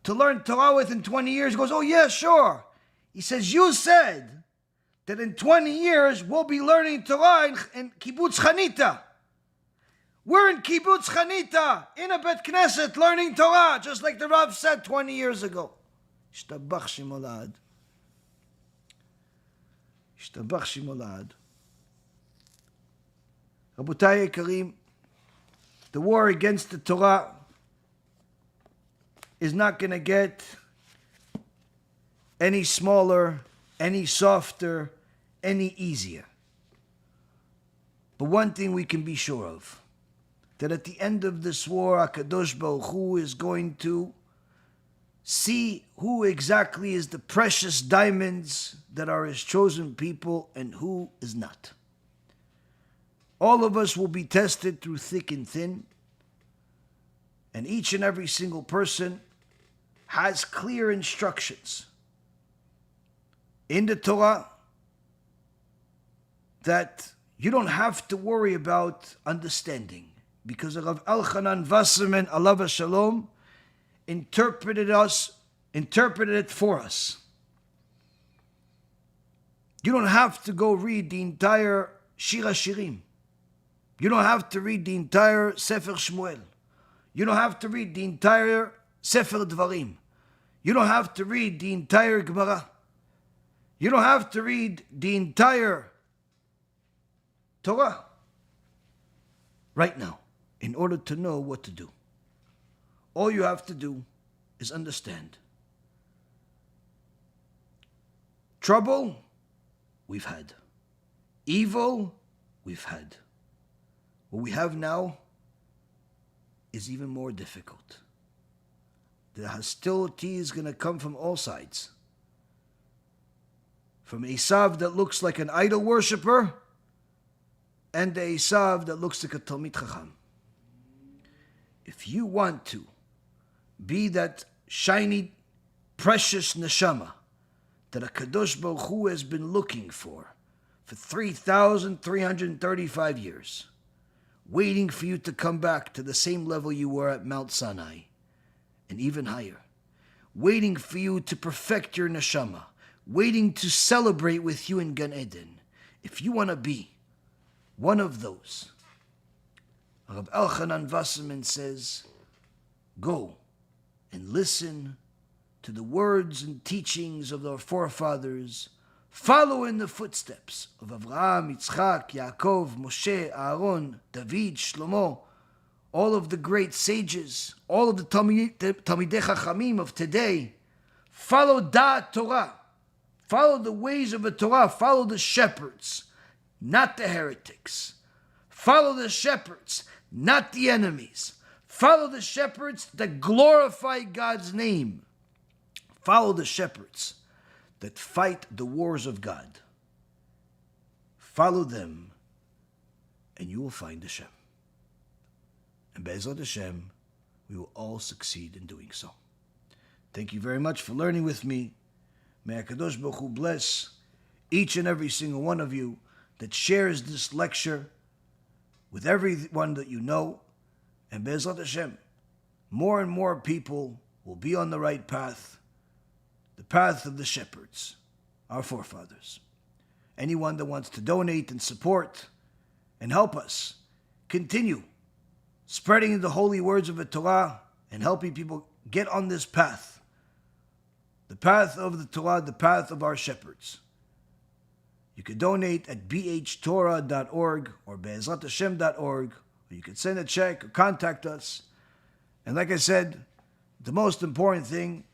to learn Torah with in 20 years. He goes, oh yeah, sure. He says, you said that in 20 years we'll be learning Torah in Kibbutz Chanita. We're in Kibbutz Chanita, in a Bet Knesset, learning Torah, just like the Rav said 20 years ago. Ishtabach Shimolad. Ishtabach Shimolad. Rabotai Karim, the war against the Torah is not going to get any smaller, any softer, any easier. But one thing we can be sure of, that at the end of this war, HaKadosh Baruch Hu is going to see who exactly is the precious diamonds that are his chosen people and who is not. All of us will be tested through thick and thin, and each and every single person has clear instructions in the Torah that you don't have to worry about understanding, because of Elchonon Wasserman, alav shalom, interpreted it for us. You don't have to go read the entire Shir HaShirim. You don't have to read the entire Sefer Shmuel. You don't have to read the entire Sefer Dvarim. You don't have to read the entire Gemara. You don't have to read the entire Torah right now in order to know what to do. All you have to do is understand. Trouble, we've had. Evil, we've had. What we have now is even more difficult. The hostility is going to come from all sides. From Esav that looks like an idol worshiper, and the Esav that looks like a Talmid Chacham. If you want to be that shiny, precious neshama that HaKadosh Baruch Hu has been looking for 3,335 years, waiting for you to come back to the same level you were at Mount Sinai, and even higher, waiting for you to perfect your neshama, waiting to celebrate with you in Gan Eden. If you want to be one of those. Rabbi Elchonon Wasserman says, go and listen to the words and teachings of our forefathers. Follow in the footsteps of Abraham, Yitzchak, Yaakov, Moshe, Aaron, David, Shlomo, all of the great sages, all of the Talmidei Chachamim of today. Follow Da'at Torah. Follow the ways of the Torah. Follow the shepherds, not the heretics. Follow the shepherds, not the enemies. Follow the shepherds that glorify God's name. Follow the shepherds that fight the wars of God. Follow them, and you will find HaShem. And BeEzrat HaShem, we will all succeed in doing so. Thank you very much for learning with me. May HaKadosh Baruch Hu bless each and every single one of you that shares this lecture with everyone that you know. And BeEzrat HaShem, more and more people will be on the right path, the path of the shepherds, our forefathers. Anyone that wants to donate and support and help us continue spreading the holy words of the Torah and helping people get on this path, the path of the Torah, the path of our shepherds. You can donate at bhtorah.org or beezrathashem.org, or you can send a check or contact us. And like I said, the most important thing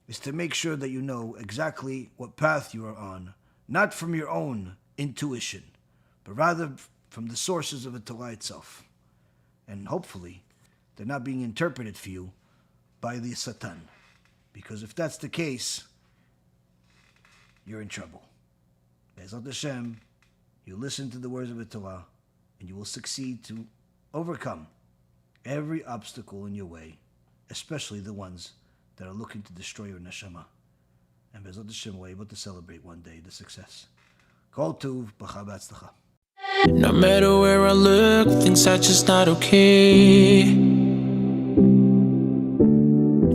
is to make sure that you know exactly what path you are on, not from your own intuition, but rather from the sources of the Torah itself. And hopefully, they're not being interpreted for you by the Satan. Because if that's the case, you're in trouble. BeEzrat HaShem, you listen to the words of the Torah, and you will succeed to overcome every obstacle in your way, especially the ones that are looking to destroy your neshama. And BeEzrat HaShem, we're able to celebrate one day the success. Kol Tuv, Bracha B'Hatzlacha. No matter where I look, things are just not okay.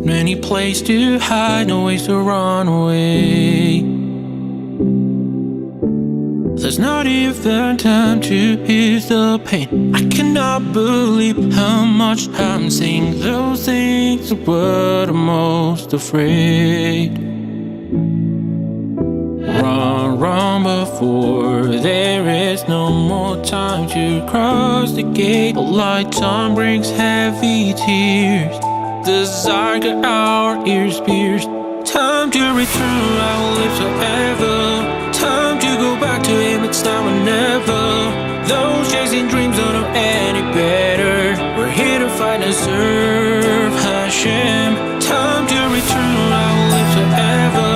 Many places to hide, no ways to run away. There's not even time to ease the pain. I cannot believe how much I'm saying those things are what I'm most afraid. Run before there is no more time to cross the gate. The light time brings heavy tears. Desire got our ears pierced. Time to return, I will live forever. Time to go back to him, it's now or never. Those chasing dreams don't know any better. We're here to fight and serve HaShem. Time to return, I will live forever.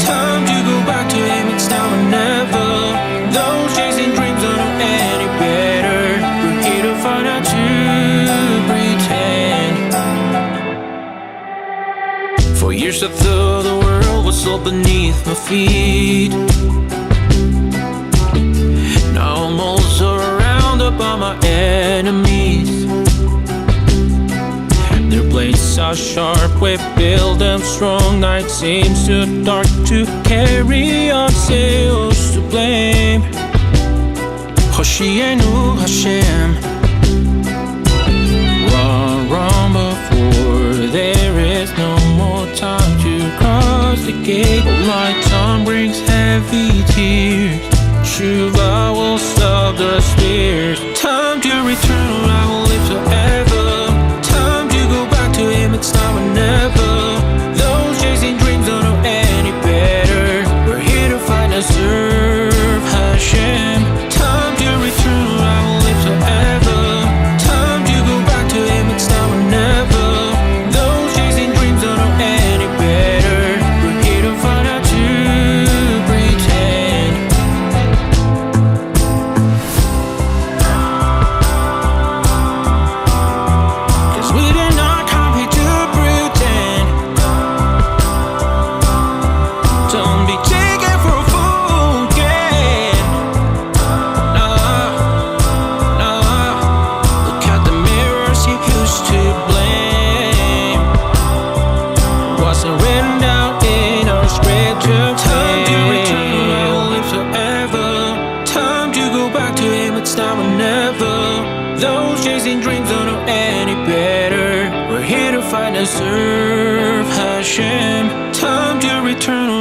Time to go back to him, it's now or never. Those chasing dreams don't know any better. We're here to find out to pretend. For years I thought the world was all beneath my feet. Now I'm all surrounded by my enemies. Their blades are sharp, we build them strong. Night seems too dark to carry on, say who's to blame? Hoshienu HaShem. Run before there is no more time to cross the gate. Light time brings heavy tears. TeShuva will stop the spears. Time to return, I will live forever. Time to go back to him, it's now or never. Those chasing dreams don't know any better. We're here to fight and serve HaShem. Time to return, I will live forever. Time to go back to him, it's now or never. Those chasing dreams don't know any better. We're here to find out to pretend. Cause we did not come here to pretend. Don't be taken for a fool again. Nah. Look at the mirrors you used to blame. Wasn't written down in our scripture. Time to return, I will live forever. Time to go back to him, it's now or to serve HaShem. Time to return